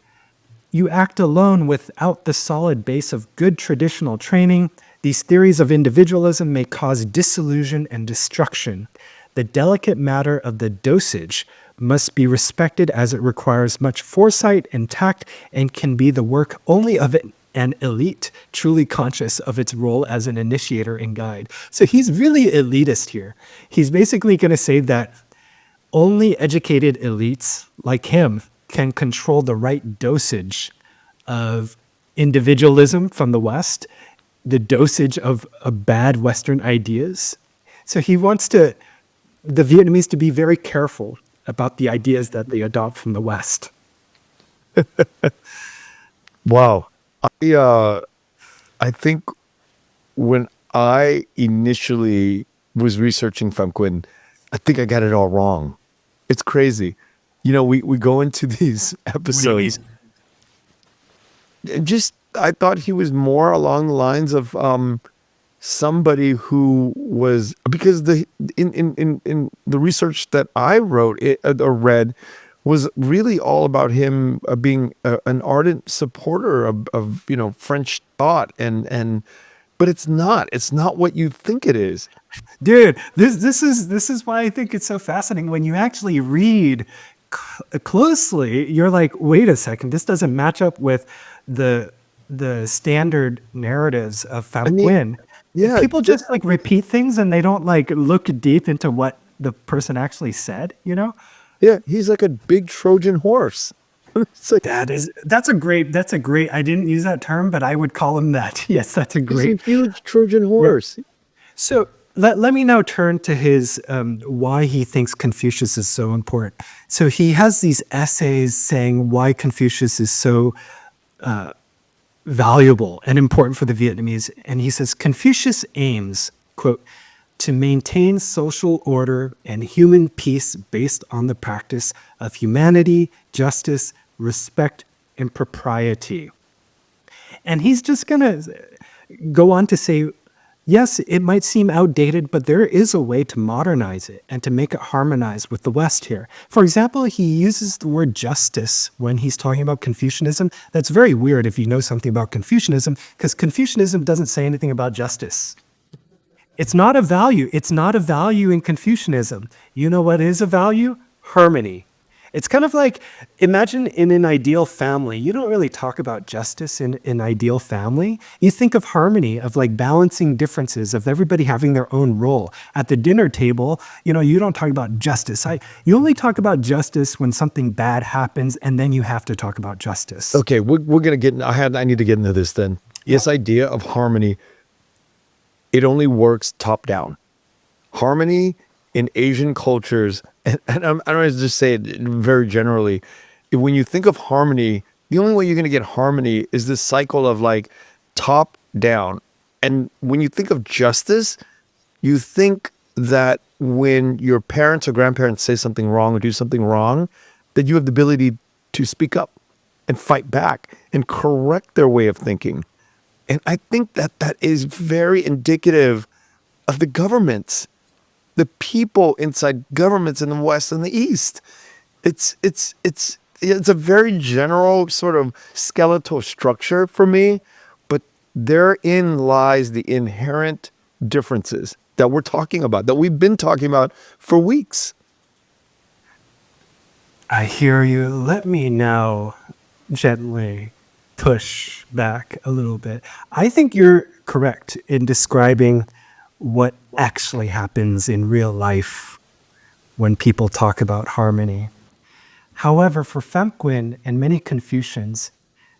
you act alone without the solid base of good traditional training, these theories of individualism may cause disillusion and destruction. The delicate matter of the dosage must be respected, as it requires much foresight and tact and can be the work only of an elite truly conscious of its role as an initiator and guide. So he's really elitist here. He's basically going to say that only educated elites like him can control the right dosage of individualism from the West, the dosage of bad Western ideas. So he wants the Vietnamese to be very careful about the ideas that they adopt from the West. Wow. I think when I initially was researching Phạm Quỳnh, I think I got it all wrong. It's crazy. We go into these episodes, and just, I thought he was more along the lines of somebody who was, because in the research that I wrote or read was really all about him being an ardent supporter of French thought, and but it's not what you think it is. Dude, this is why I think it's so fascinating. When you actually read closely, you're like, wait a second, this doesn't match up with the standard narratives of Phạm Quỳnh. Yeah, People just like repeat things and they don't like look deep into what the person actually said, yeah, he's like a big Trojan horse. It's like, that's a great, I didn't use that term, but I would call him that. Yes, that's a he's a great. huge Trojan horse. So let me now turn to his why he thinks Confucius is so important. So he has these essays saying why Confucius is so valuable and important for the Vietnamese. And he says Confucius aims, quote, to maintain social order and human peace based on the practice of humanity, justice, respect, and propriety. And he's just going to go on to say, yes, it might seem outdated, but there is a way to modernize it and to make it harmonize with the West here. For example, he uses the word justice when he's talking about Confucianism. That's very weird if you know something about Confucianism, because Confucianism doesn't say anything about justice. It's not a value. It's not a value in Confucianism. You know what is a value? Harmony. It's kind of like, imagine in an ideal family, you don't really talk about justice in an ideal family. You think of harmony, of like balancing differences, of everybody having their own role. At the dinner table, you don't talk about justice. You only talk about justice when something bad happens, and then you have to talk about justice. Okay, we're going to get, I need to get into this then. This idea of harmony, it only works top down. Harmony in Asian cultures, and I'm going to just say it very generally, when you think of harmony, the only way you're going to get harmony is this cycle of like top down. And when you think of justice, you think that when your parents or grandparents say something wrong or do something wrong, that you have the ability to speak up and fight back and correct their way of thinking. And I think that that is very indicative of the governments, the people inside governments in the West and the East. It's a very general sort of skeletal structure for me, but therein lies the inherent differences that we're talking about, that we've been talking about for weeks. I hear you. Let me now gently push back a little bit. I think you're correct in describing what actually happens in real life when people talk about harmony. However, for Phạm Quỳnh and many Confucians,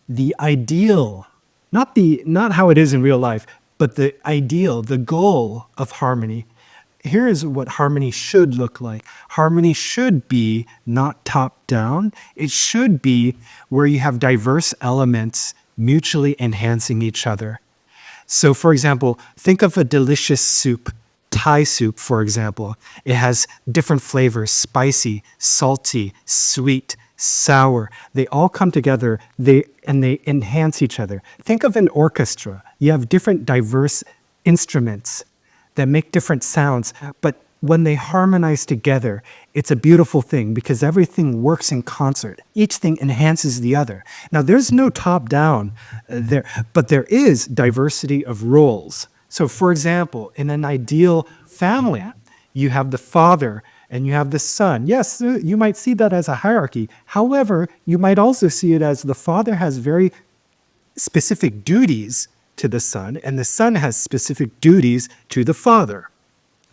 the ideal, not how it is in real life, but the ideal, the goal of harmony, here is what harmony should look like. Harmony should be not top down. It should be where you have diverse elements mutually enhancing each other. So, for example, think of a delicious soup, Thai soup, for example. It has different flavors, spicy, salty, sweet, sour. They all come together and they enhance each other. Think of an orchestra. You have different diverse instruments that make different sounds, but when they harmonize together, it's a beautiful thing because everything works in concert. Each thing enhances the other. Now, there's no top-down there, but there is diversity of roles. So, for example, in an ideal family, you have the father and you have the son. Yes, you might see that as a hierarchy. However, you might also see it as the father has very specific duties to the son, and the son has specific duties to the father.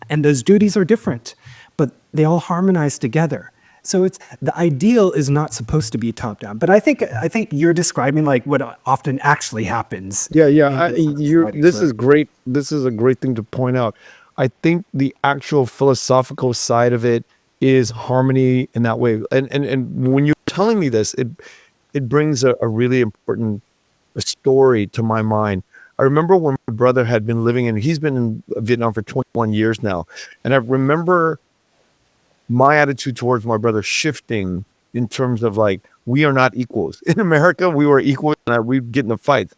And those duties are different, but they all harmonize together. So it's the ideal is not supposed to be top down. But I think you're describing like what often actually happens. Yeah. This is great. This is a great thing to point out. I think the actual philosophical side of it is harmony in that way. And when you're telling me this, it brings a really important story to my mind. I remember when my brother had been he's been in Vietnam for 21 years now. And I remember my attitude towards my brother shifting in terms of like, we are not equals. In America, we were equals and we'd get in a fight.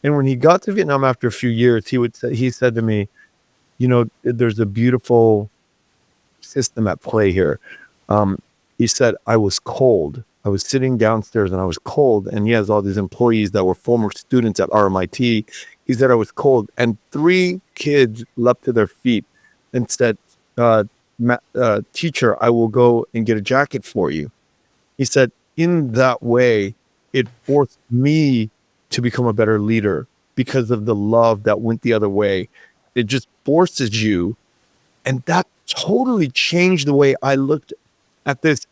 And when he got to Vietnam after a few years, he said to me, there's a beautiful system at play here. He said, I was cold. I was sitting downstairs and I was cold. And he has all these employees that were former students at RMIT. He said, I was cold. And 3 kids leapt to their feet and said, teacher, I will go and get a jacket for you. He said, in that way, it forced me to become a better leader because of the love that went the other way. It just forces you. And that totally changed the way I looked at this.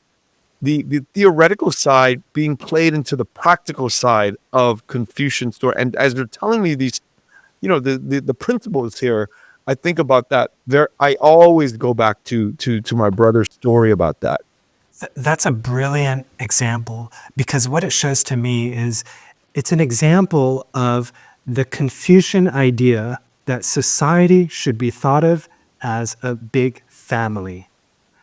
The theoretical side being played into the practical side of Confucian story. And as they're telling me these, the principles here, I think about that. I always go back to my brother's story about that. That's a brilliant example because what it shows to me is it's an example of the Confucian idea that society should be thought of as a big family.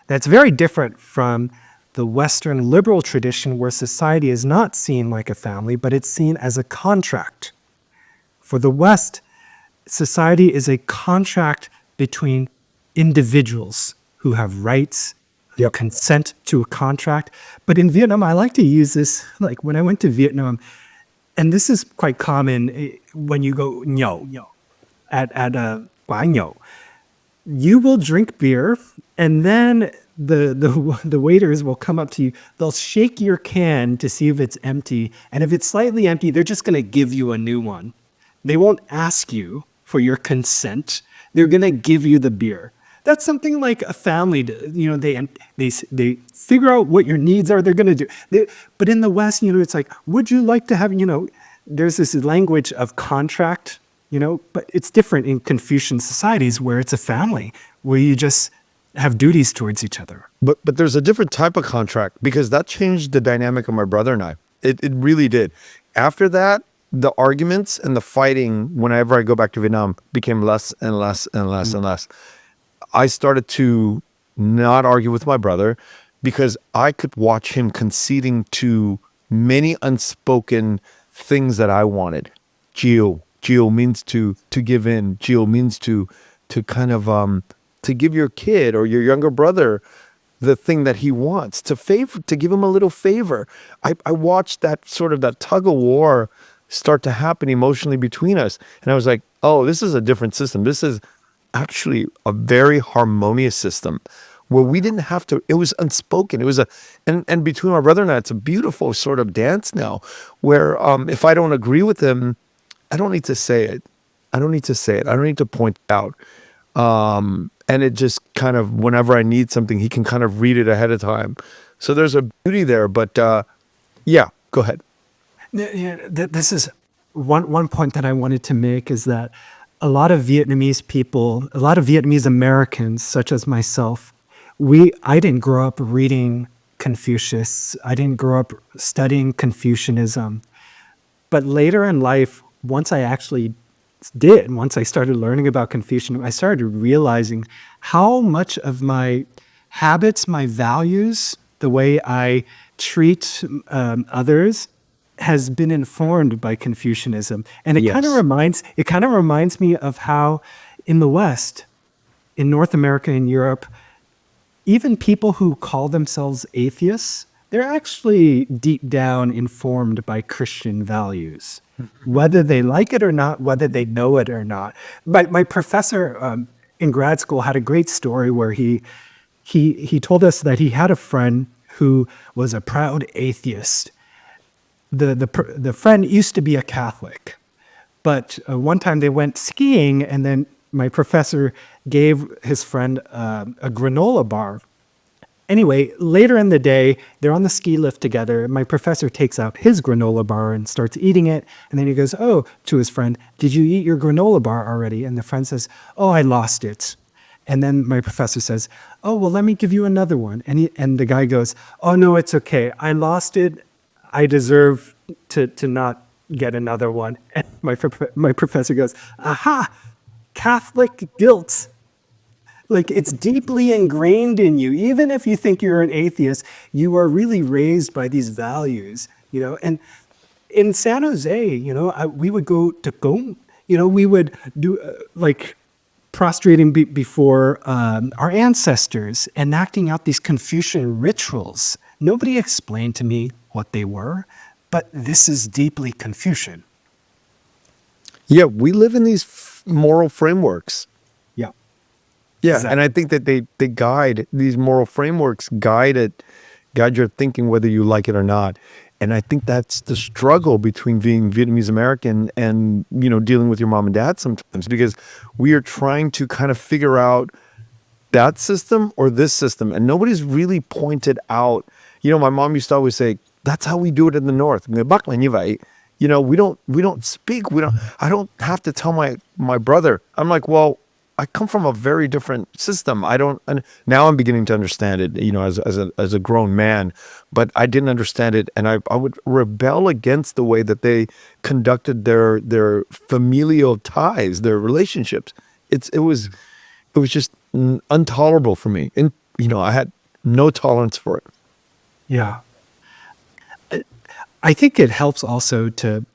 That's very different from the Western liberal tradition where society is not seen like a family, but it's seen as a contract. For the West, society is a contract between individuals who have rights, who Yep. consent to a contract. But in Vietnam, I like to use this, like when I went to Vietnam, and this is quite common when you go nhậu at a quán nhậu. You will drink beer, and then the waiters will come up to you. They'll shake your can to see if it's empty, and if it's slightly empty, they're just going to give you a new one. They won't ask you for your consent. They're going to give you the beer. That's something like a family. They figure out what your needs are. They're going to do. But in the West, it's like, would you like to have, there's this language of contract, but it's different in Confucian societies where it's a family, where you just have duties towards each other. But there's a different type of contract because that changed the dynamic of my brother and I. It really did. After that, the arguments and the fighting, whenever I go back to Vietnam, became less and less and less and less. I started to not argue with my brother because I could watch him conceding to many unspoken things that I wanted. Gio means to give in. Gio means to kind of to give your kid or your younger brother the thing that he wants, to give him a little favor. I watched that tug of war start to happen emotionally between us. And I was like, oh, this is a different system. This is actually a very harmonious system where we didn't have to, it was unspoken. It was and between my brother and I, it's a beautiful sort of dance now where if I don't agree with him, I don't need to say it. I don't need to point it out. And it just kind of, whenever I need something, he can kind of read it ahead of time. So there's a beauty there, but yeah, go ahead. Yeah, this is one point that I wanted to make is that a lot of Vietnamese people, a lot of Vietnamese Americans, such as myself, I didn't grow up reading Confucius. I didn't grow up studying Confucianism. But later in life, once I started learning about Confucianism, I started realizing how much of my habits, my values, the way I treat others, has been informed by Confucianism. And it kind of reminds me of how in the West, in North America and Europe, even people who call themselves atheists, they're actually deep down informed by Christian values, whether they like it or not, whether they know it or not. My professor in grad school had a great story where he told us that he had a friend who was a proud atheist. The friend used to be a Catholic, but one time they went skiing, and then my professor gave his friend a granola bar. Anyway, later in the day, they're on the ski lift together. My professor takes out his granola bar and starts eating it, and then he goes, "Oh," to his friend, "did you eat your granola bar already?" And the friend says, "Oh, I lost it." And then my professor says, "Oh, well, let me give you another one." And the guy goes, "Oh, no, it's okay. I lost it. I deserve to not get another one." And my professor goes, "Aha, Catholic guilt. Like, it's deeply ingrained in you. Even if you think you're an atheist, you are really raised by these values, And in San Jose, we would go to Gong, we would do prostrating before our ancestors, enacting out these Confucian rituals. Nobody explained to me what they were, but this is deeply Confucian. Yeah, we live in these moral frameworks. Yeah. Yeah, Exactly. and I think that they guide, these moral frameworks guide your thinking whether you like it or not. And I think that's the struggle between being Vietnamese American and, dealing with your mom and dad sometimes, because we are trying to kind of figure out that system or this system, and nobody's really pointed out. My mom used to always say, "That's how we do it in the North." "Bắc là như vậy." We don't speak. I don't have to tell my brother. I'm like, well, I come from a very different system. I don't, and now I'm beginning to understand it, as a grown man, but I didn't understand it. And I would rebel against the way that they conducted their familial ties, their relationships. It was just intolerable for me. And, I had no tolerance for it. Yeah. I think it helps also to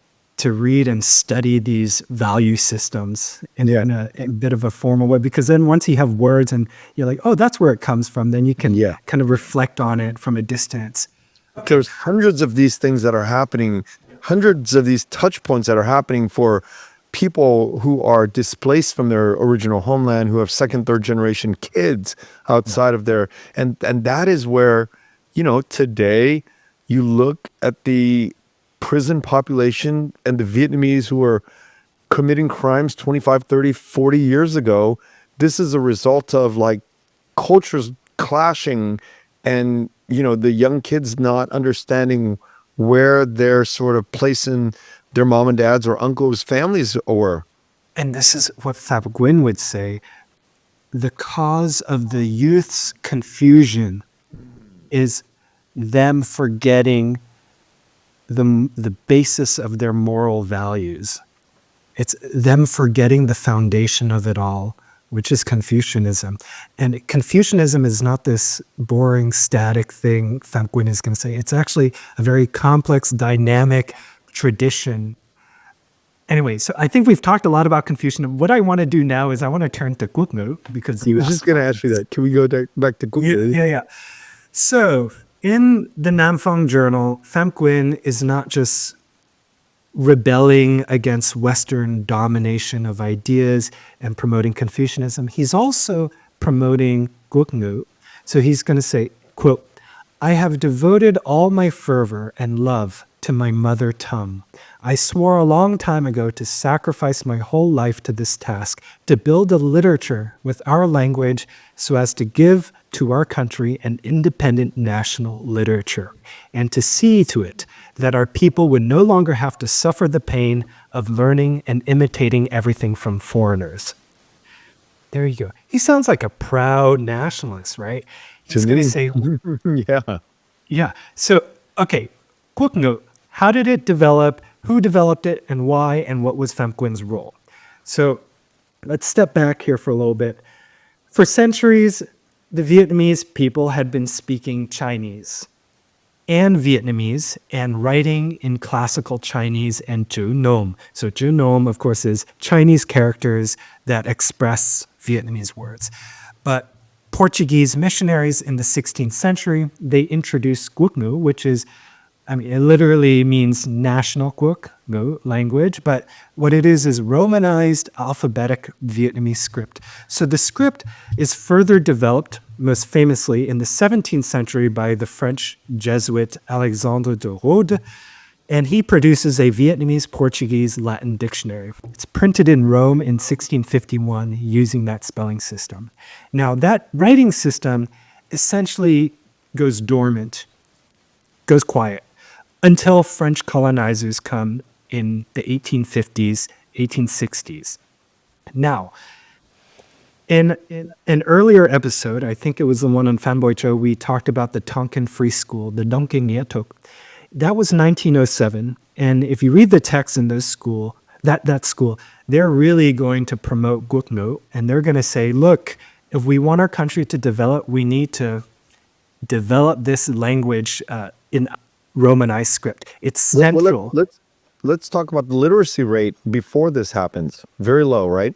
read and study these value systems in a bit of a formal way, because then once you have words and you're like, oh, that's where it comes from, then you can kind of reflect on it from a distance. There's hundreds of these things that are happening, hundreds of these touch points that are happening for people who are displaced from their original homeland, who have second, third generation kids outside of there. And that is where, today you look at the prison population and the Vietnamese who are committing crimes 25, 30, 40 years ago. This is a result of like cultures clashing and, the young kids not understanding where they're sort of placing their mom and dads or uncles' families were. And this is what Phạm Quỳnh would say. The cause of the youth's confusion is them forgetting the basis of their moral values. It's them forgetting the foundation of it all, which is Confucianism. And Confucianism is not this boring, static thing Phạm Quỳnh is going to say. It's actually a very complex, dynamic tradition. Anyway, so I think we've talked a lot about Confucianism. What I want to do now is I want to turn to quốc ngữ, because I was just going to ask you that. Can we go back to quốc ngữ? Yeah. So in the Nam Phong journal, Phạm Quỳnh is not just rebelling against Western domination of ideas and promoting Confucianism. He's also promoting quốc ngữ. So he's going to say, quote, I have devoted all my fervor and love to my mother tongue. I swore a long time ago to sacrifice my whole life to this task, to build a literature with our language so as to give to our country an independent national literature, and to see to it that our people would no longer have to suffer the pain of learning and imitating everything from foreigners. There you go. He sounds like a proud nationalist, right? He's going to say, yeah. So, okay, quốc ngữ. How did it develop? Who developed it, and why, and what was Phạm Quỳnh role? So let's step back here for a little bit. For centuries, the Vietnamese people had been speaking Chinese and Vietnamese and writing in classical Chinese and chữ nôm. So chữ nôm, of course, is Chinese characters that express Vietnamese words. But Portuguese missionaries in the 16th century, they introduced quốc ngữ, which is, it literally means national quốc ngữ language, but what it is Romanized alphabetic Vietnamese script. So the script is further developed, most famously in the 17th century by the French Jesuit Alexandre de Rhodes, and he produces a Vietnamese Portuguese Latin dictionary. It's printed in Rome in 1651 using that spelling system. Now that writing system essentially goes dormant, goes quiet, until French colonizers come in the 1850s, 1860s. Now, in an earlier episode, I think it was the one on Fanboy Cho, we talked about the Tonkin Free School, the Tonkin Nghĩa Thục. That was 1907, and if you read the text in those school, that school, they're really going to promote quốc ngữ, and they're going to say, look, if we want our country to develop, we need to develop this language in Romanized script. It's central. Let's talk about the literacy rate before this happens. Very low, right?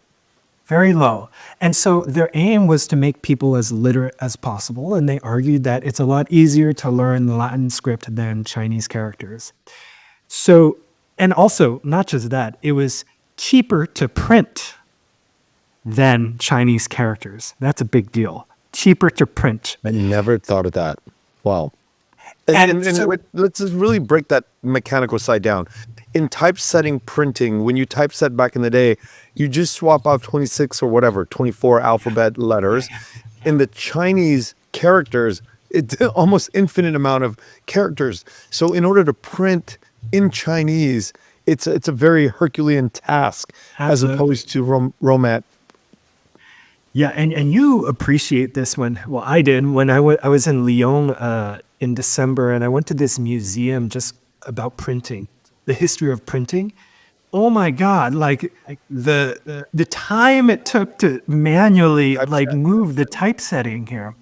Very low. And so their aim was to make people as literate as possible, and they argued that it's a lot easier to learn the Latin script than Chinese characters. So, and also, not just that, it was cheaper to print than Chinese characters. That's a big deal. Cheaper to print. I never thought of that. Wow. So, Let's just really break that mechanical side down. In typesetting printing, when you typeset back in the day, you just swap out 26 or whatever, 24 alphabet letters. In the Chinese characters, it's almost infinite amount of characters. So in order to print in Chinese, it's a very Herculean task as opposed to Romat. Yeah, and you appreciate this when, well, I did when I was in Lyon in December, and I went to this museum just about printing, the history of printing. Oh my God! Like the time it took to manually like Typeset. move the typesetting here,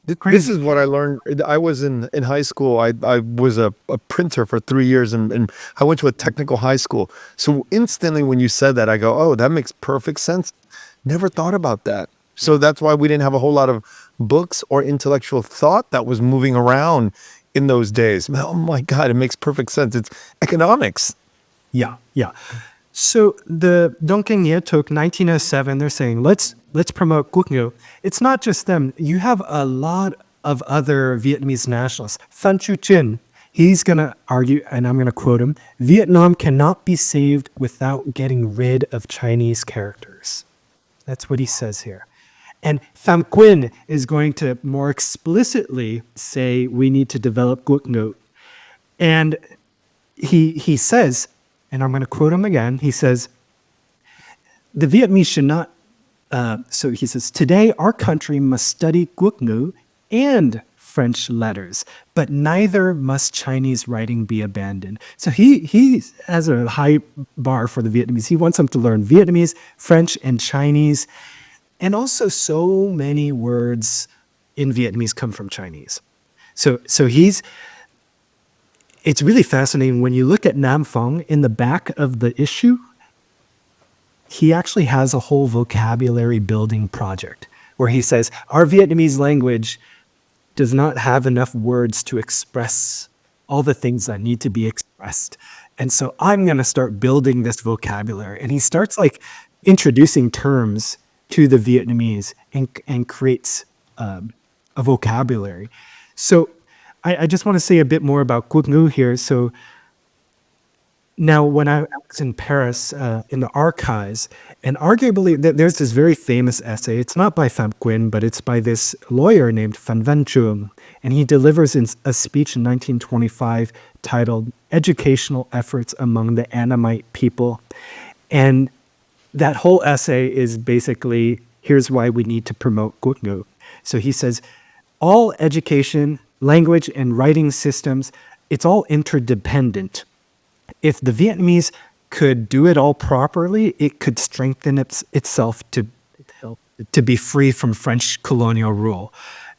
This crazy. is what I learned. I was in high school. I was a printer for 3 years, and I went to a technical high school. So instantly when you said that, I go, oh, that makes perfect sense. Never thought about that. So that's why we didn't have a whole lot of books or intellectual thought that was moving around in those days. Oh my God, it makes perfect sense. It's economics. Yeah, yeah. So the Dongkeng took 1907. They're saying let's promote quốc ngữ. It's not just them. You have a lot of other Vietnamese nationalists. Phan Chu Trinh, he's gonna argue, and I'm gonna quote him: Vietnam cannot be saved without getting rid of Chinese characters. That's what he says here. And Phạm Quỳnh is going to more explicitly say we need to develop quốc ngữ. And he says, and I'm going to quote him again, he says, the Vietnamese should not, so he says, today our country must study quốc ngữ and French letters, but neither must Chinese writing be abandoned. So he has a high bar for the Vietnamese. He wants them to learn Vietnamese, French, and Chinese. And also so many words in Vietnamese come from Chinese. So it's really fascinating when you look at Nam Phong in the back of the issue. He actually has a whole vocabulary building project where he says our Vietnamese language does not have enough words to express all the things that need to be expressed. And so I'm going to start building this vocabulary. And he starts like introducing terms to the Vietnamese and creates a vocabulary. So I just want to say a bit more about quốc ngữ here. So now, when I was in Paris in the archives, and arguably there's this very famous essay. It's not by Phạm Quỳnh, but it's by this lawyer named Phan Văn Truong, and he delivers a speech in 1925 titled "Educational Efforts Among the Annamite People," and that whole essay is basically here's why we need to promote quốc ngữ. So he says all education, language, and writing systems, it's all interdependent. If the Vietnamese could do it all properly, it could strengthen itself to be free from French colonial rule.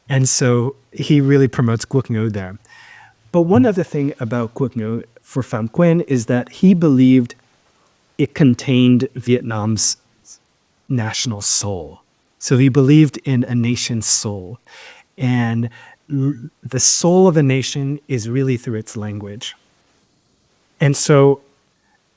And so he really promotes quốc ngữ there. But one other thing about quốc ngữ for Phạm Quỳnh is that he believed it contained Vietnam's national soul. So he believed in a nation's soul. And the soul of a nation is really through its language. And so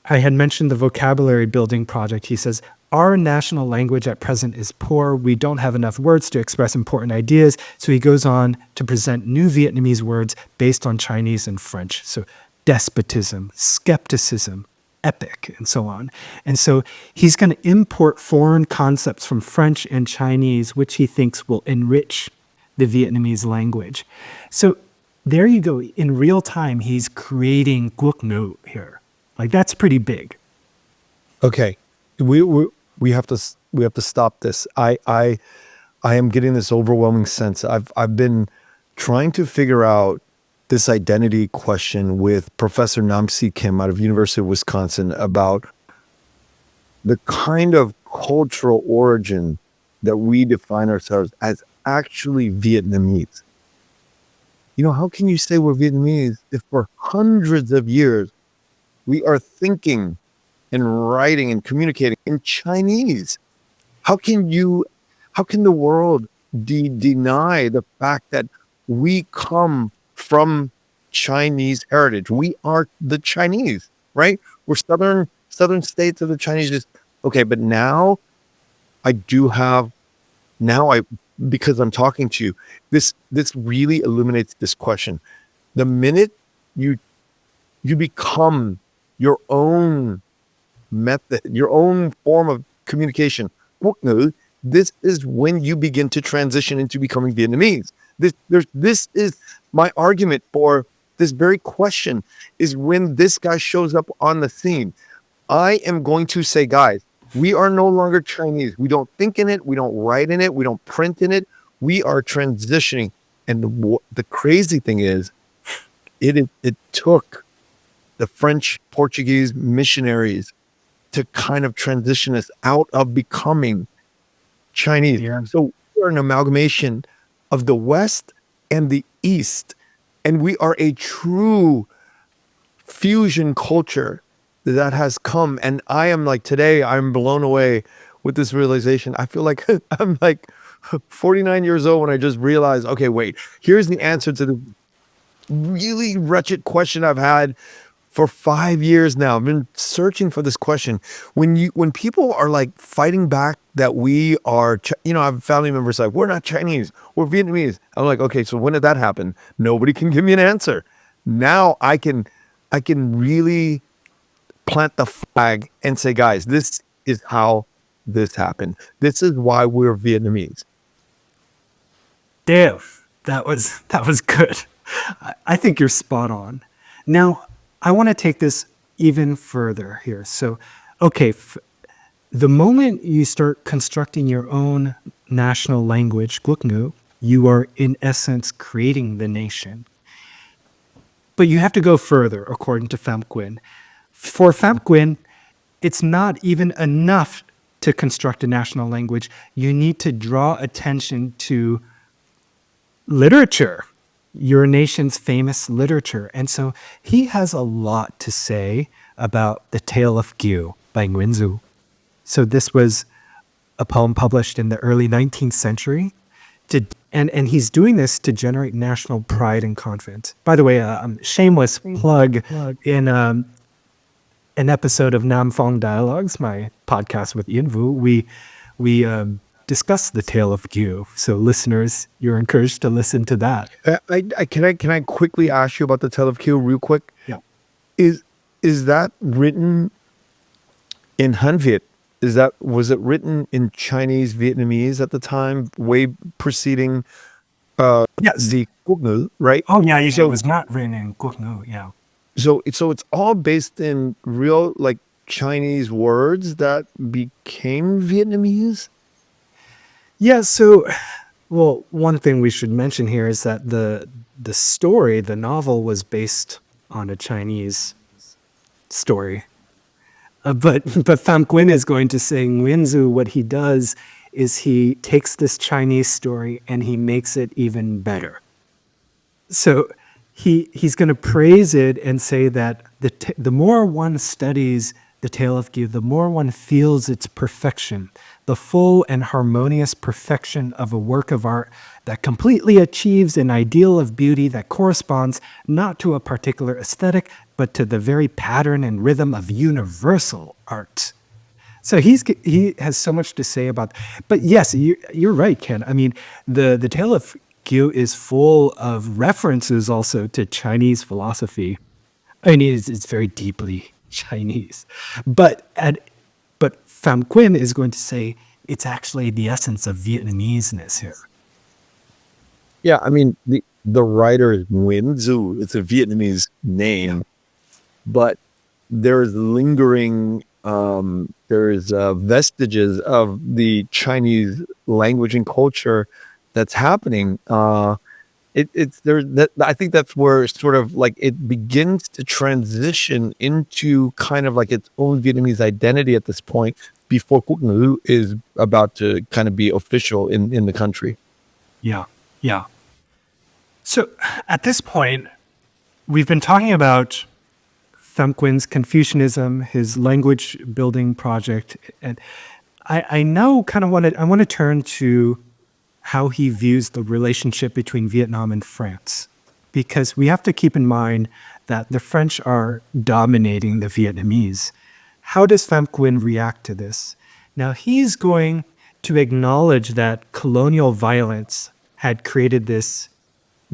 I had mentioned the vocabulary building project. He says, our national language at present is poor. We don't have enough words to express important ideas. So he goes on to present new Vietnamese words based on Chinese and French. So despotism, skepticism, epic, and so on. And so he's going to import foreign concepts from French and Chinese, which he thinks will enrich the Vietnamese language. So there you go. In real time, he's creating quốc ngữ here. Like that's pretty big. Okay, we have to stop this. I am getting this overwhelming sense. I've been trying to figure out this identity question with Professor Nam-Si Kim out of University of Wisconsin about the kind of cultural origin that we define ourselves as actually Vietnamese. You know, how can you say we're Vietnamese if for hundreds of years we are thinking and writing and communicating in Chinese? How can the world deny the fact that we come from Chinese heritage? We are the Chinese, right? We're southern states of the Chinese. Okay, but now because I'm talking to you, this really illuminates this question. The minute you become your own method, your own form of communication, quốc ngữ, this is when you begin to transition into becoming Vietnamese. This is my argument for this very question, is when this guy shows up on the scene. I am going to say, guys, We are no longer Chinese. We don't think in it. We don't write in it. We don't print in it. We are transitioning. And the crazy thing is, it took the French, Portuguese missionaries to kind of transition us out of becoming Chinese. Yeah. So we're an amalgamation of the West and the East. And we are a true fusion culture that has come. And I am like, today, I'm blown away with this realization. I feel like I'm like 49 years old when I just realized, okay, wait, here's the answer to the really wretched question I've had for 5 years now. I've been searching for this question. When people are like fighting back that we are, I have family members like, we're not Chinese, we're Vietnamese. I'm like, okay, so when did that happen? Nobody can give me an answer. Now I can really plant the flag and say, guys, this is how this happened. This is why we're Vietnamese. Damn, that was good. I think you're spot on. Now, I want to take this even further here. So, okay, the moment you start constructing your own national language, quốc ngữ, you are in essence creating the nation. But you have to go further, according to Phạm Quỳnh. For Phạm Quỳnh, it's not even enough to construct a national language. You need to draw attention to literature, your nation's famous literature. And so he has a lot to say about The Tale of Kieu by Nguyen Du. So this was a poem published in the early 19th century. And he's doing this to generate national pride and confidence. By the way, shameless plug in an episode of Nam Phong Dialogues, my podcast with Ian Vu, we discussed The Tale of Kieu. So listeners, you're encouraged to listen to that. Can I quickly ask you about The Tale of Kieu real quick? Yeah. Is that written in Han Viet? Was it written in Chinese Vietnamese at the time, way preceding Yes. the quốc ngữ, right? Oh yeah, it was not written in quốc ngữ, yeah. So it's all based in real like Chinese words that became Vietnamese? Yeah, so, well, one thing we should mention here is that the story, the novel, was based on a Chinese story. But Phạm Quỳnh is going to say Nguyen Du, what he does is he takes this Chinese story and he makes it even better. So he's going to praise it and say that the more one studies The Tale of Kieu, the more one feels its perfection, the full and harmonious perfection of a work of art that completely achieves an ideal of beauty that corresponds not to a particular aesthetic, but to the very pattern and rhythm of universal art. So he has so much to say about, but yes, you're right, Ken. I mean, the Tale of Kieu is full of references also to Chinese philosophy. I mean, it's very deeply Chinese, but Phạm Quỳnh is going to say it's actually the essence of Vietnamese-ness here. Yeah, I mean the writer is Nguyen Du. It's a Vietnamese name, but there's lingering there's vestiges of the Chinese language and culture that's happening. It's there that I think that's where sort of like it begins to transition into kind of like its own Vietnamese identity at this point before quốc ngữ is about to kind of be official in the country. Yeah, yeah. So at this point, we've been talking about Phạm Quỳnh Confucianism, his language building project, and I now kind of want to turn to how he views the relationship between Vietnam and France, because we have to keep in mind that the French are dominating the Vietnamese. How does Phạm Quỳnh react to this? Now, he's going to acknowledge that colonial violence had created this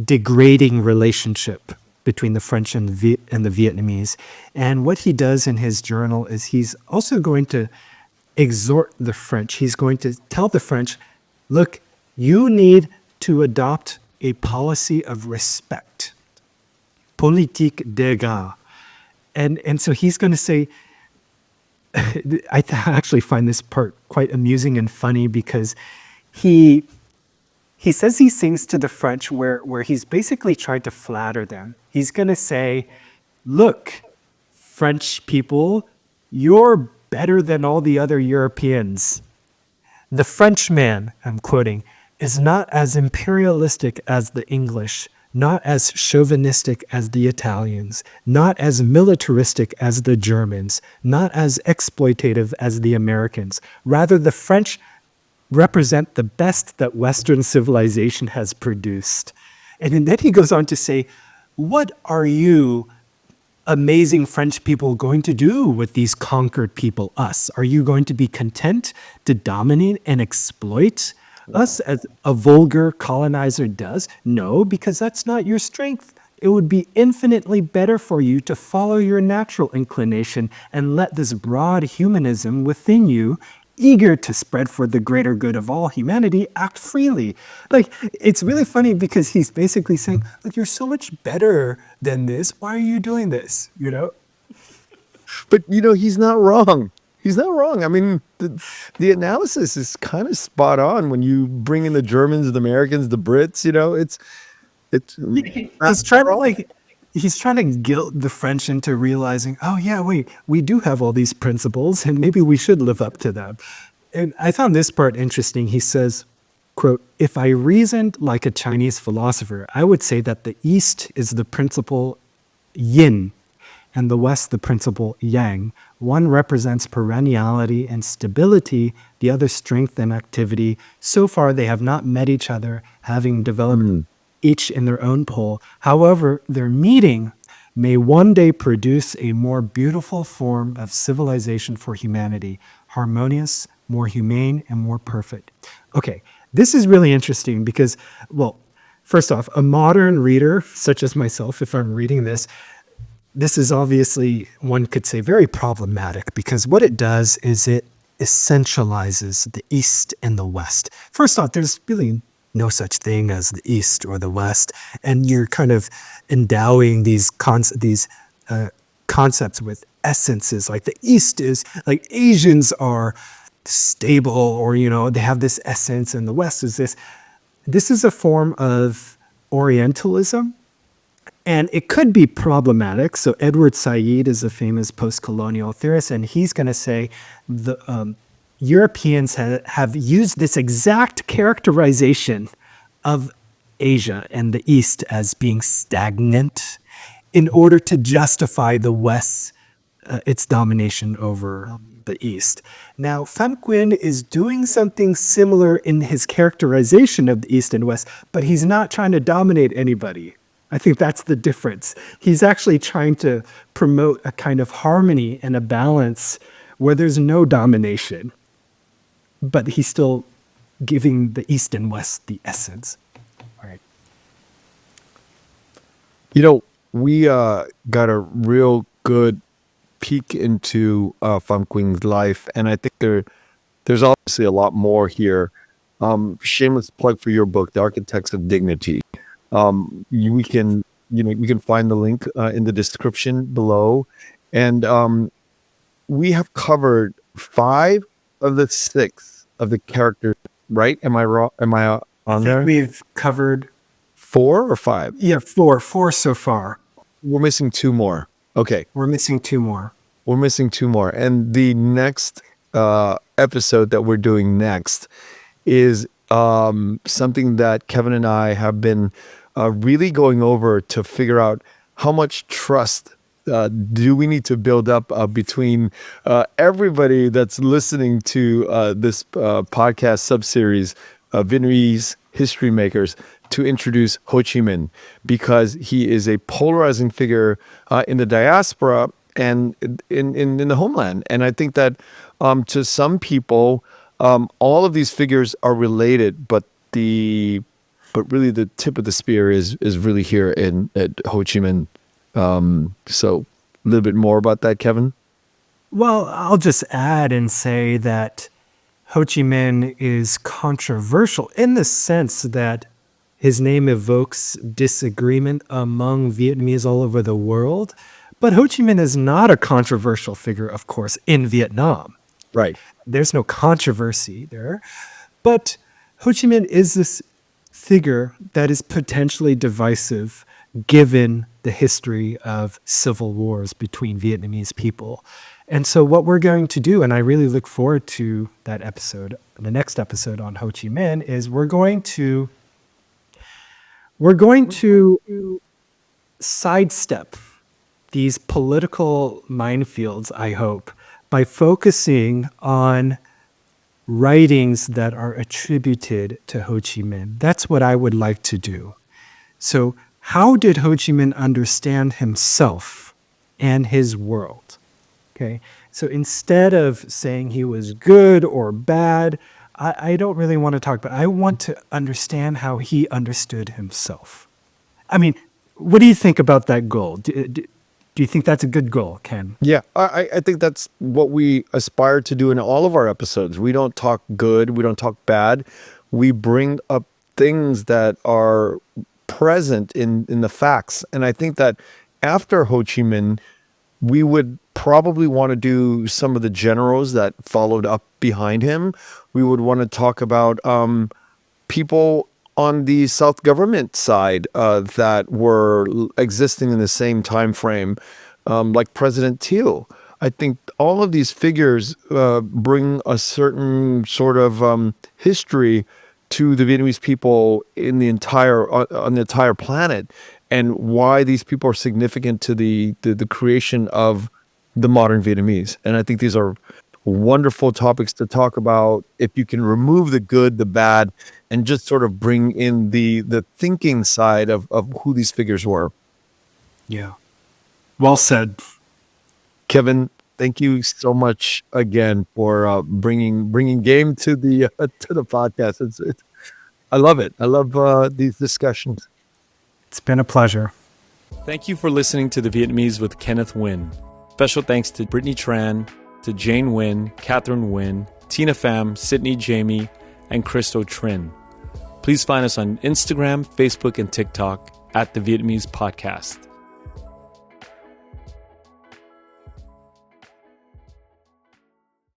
degrading relationship between the French and the Vietnamese. And what he does in his journal is he's also going to exhort the French. He's going to tell the French, look, you need to adopt a policy of respect, politique d'égard. And so he's going to say, actually find this part quite amusing and funny because he he says these things to the French where he's basically trying to flatter them. He's going to say, look, French people, you're better than all the other Europeans. The Frenchman, I'm quoting, is not as imperialistic as the English, not as chauvinistic as the Italians, not as militaristic as the Germans, not as exploitative as the Americans. Rather, the French represent the best that Western civilization has produced. And then he goes on to say, what are you amazing French people going to do with these conquered people, us? Are you going to be content to dominate and exploit us as a vulgar colonizer does? No, because that's not your strength. It would be infinitely better for you to follow your natural inclination and let this broad humanism within you, eager to spread for the greater good of all humanity, act freely. Like, it's really funny because he's basically saying, look, you're so much better than this. Why are you doing this? You know? But he's not wrong. He's not wrong. I mean, the analysis is kind of spot on when you bring in the Germans, the Americans, the Brits. It's He's trying to he's trying to guilt the French into realizing, oh yeah, wait, we do have all these principles and maybe we should live up to them. And I found this part interesting. He says, quote, if I reasoned like a Chinese philosopher, I would say that the East is the principle yin and the West the principle yang. One represents perenniality and stability, the other strength and activity. So far, they have not met each other, having developed each in their own pole. However, their meeting may one day produce a more beautiful form of civilization for humanity, harmonious, more humane, and more perfect. Okay, this is really interesting because, well, first off, a modern reader, such as myself, if I'm reading this is obviously, one could say, very problematic because what it does is it essentializes the East and the West. First off, there's really no such thing as the East or the West, and you're kind of endowing these concepts with essences. Like the East is like Asians are stable, or they have this essence, and the West is this. This is a form of Orientalism, and it could be problematic. So Edward Said is a famous post-colonial theorist, and he's going to say the Europeans have used this exact characterization of Asia and the East as being stagnant in order to justify the West's its domination over the East. Now, Phạm Quỳnh is doing something similar in his characterization of the East and West, but he's not trying to dominate anybody. I think that's the difference. He's actually trying to promote a kind of harmony and a balance where there's no domination, but he's still giving the East and West the essence. All right. We got a real good peek into Phạm Quỳnh life, and I think there's obviously a lot more here. Shameless plug for your book, The Architects of Dignity. We can find the link in the description below, and we have covered 5 of the 6 of the characters. Right? Am I wrong? Am I on there? We've covered 4 or 5? Yeah, 4 so far. We're missing 2 more. Okay. We're missing 2 more. We're missing 2 more. And the next episode that we're doing next is something that Kevin and I have been really going over to figure out how much trust do we need to build up between everybody that's listening to this podcast subseries, Vietnamese History Makers, to introduce Ho Chi Minh, because he is a polarizing figure in the diaspora and in the homeland. And I think that to some people, all of these figures are related, but really the tip of the spear is really here at Ho Chi Minh. So a little bit more about that, Kevin? Well, I'll just add and say that Ho Chi Minh is controversial in the sense that his name evokes disagreement among Vietnamese all over the world, But Ho Chi Minh is not a controversial figure, of course, in Vietnam. Right. There's no controversy there. But Ho Chi Minh is this figure that is potentially divisive given the history of civil wars between Vietnamese people. And so what we're going to do, and I really look forward to that episode, the next episode on Ho Chi Minh, is we're going to sidestep these political minefields, I hope, by focusing on writings that are attributed to Ho Chi Minh. That's what I would like to do. So how did Ho Chi Minh understand himself and his world? Okay, so instead of saying he was good or bad, I don't really want to talk, but I want to understand how he understood himself. I mean, what do you think about that goal? Do you think that's a good goal, Ken? Yeah, I think that's what we aspire to do in all of our episodes. We don't talk good, we don't talk bad. We bring up things that are present in the facts. And I think that after Ho Chi Minh, we would probably want to do some of the generals that followed up behind him. We would want to talk about people on the South government side that were existing in the same time frame, like President Thieu. I think all of these figures bring a certain sort of history to the Vietnamese people in the entire on the entire planet, and why these people are significant to the creation of the modern Vietnamese. And I think these are wonderful topics to talk about if you can remove the good, the bad, and just sort of bring in the thinking side of who these figures were. Yeah. Well said. Kevin, thank you so much again for bringing game to the podcast. I love it. I love these discussions. It's been a pleasure. Thank you for listening to The Vietnamese with Kenneth Nguyen. Special thanks to Brittany Tran, to Jane Nguyen, Catherine Nguyen, Tina Pham, Sydney Jamie, and Christo Trin. Please find us on Instagram, Facebook, and TikTok at The Vietnamese Podcast.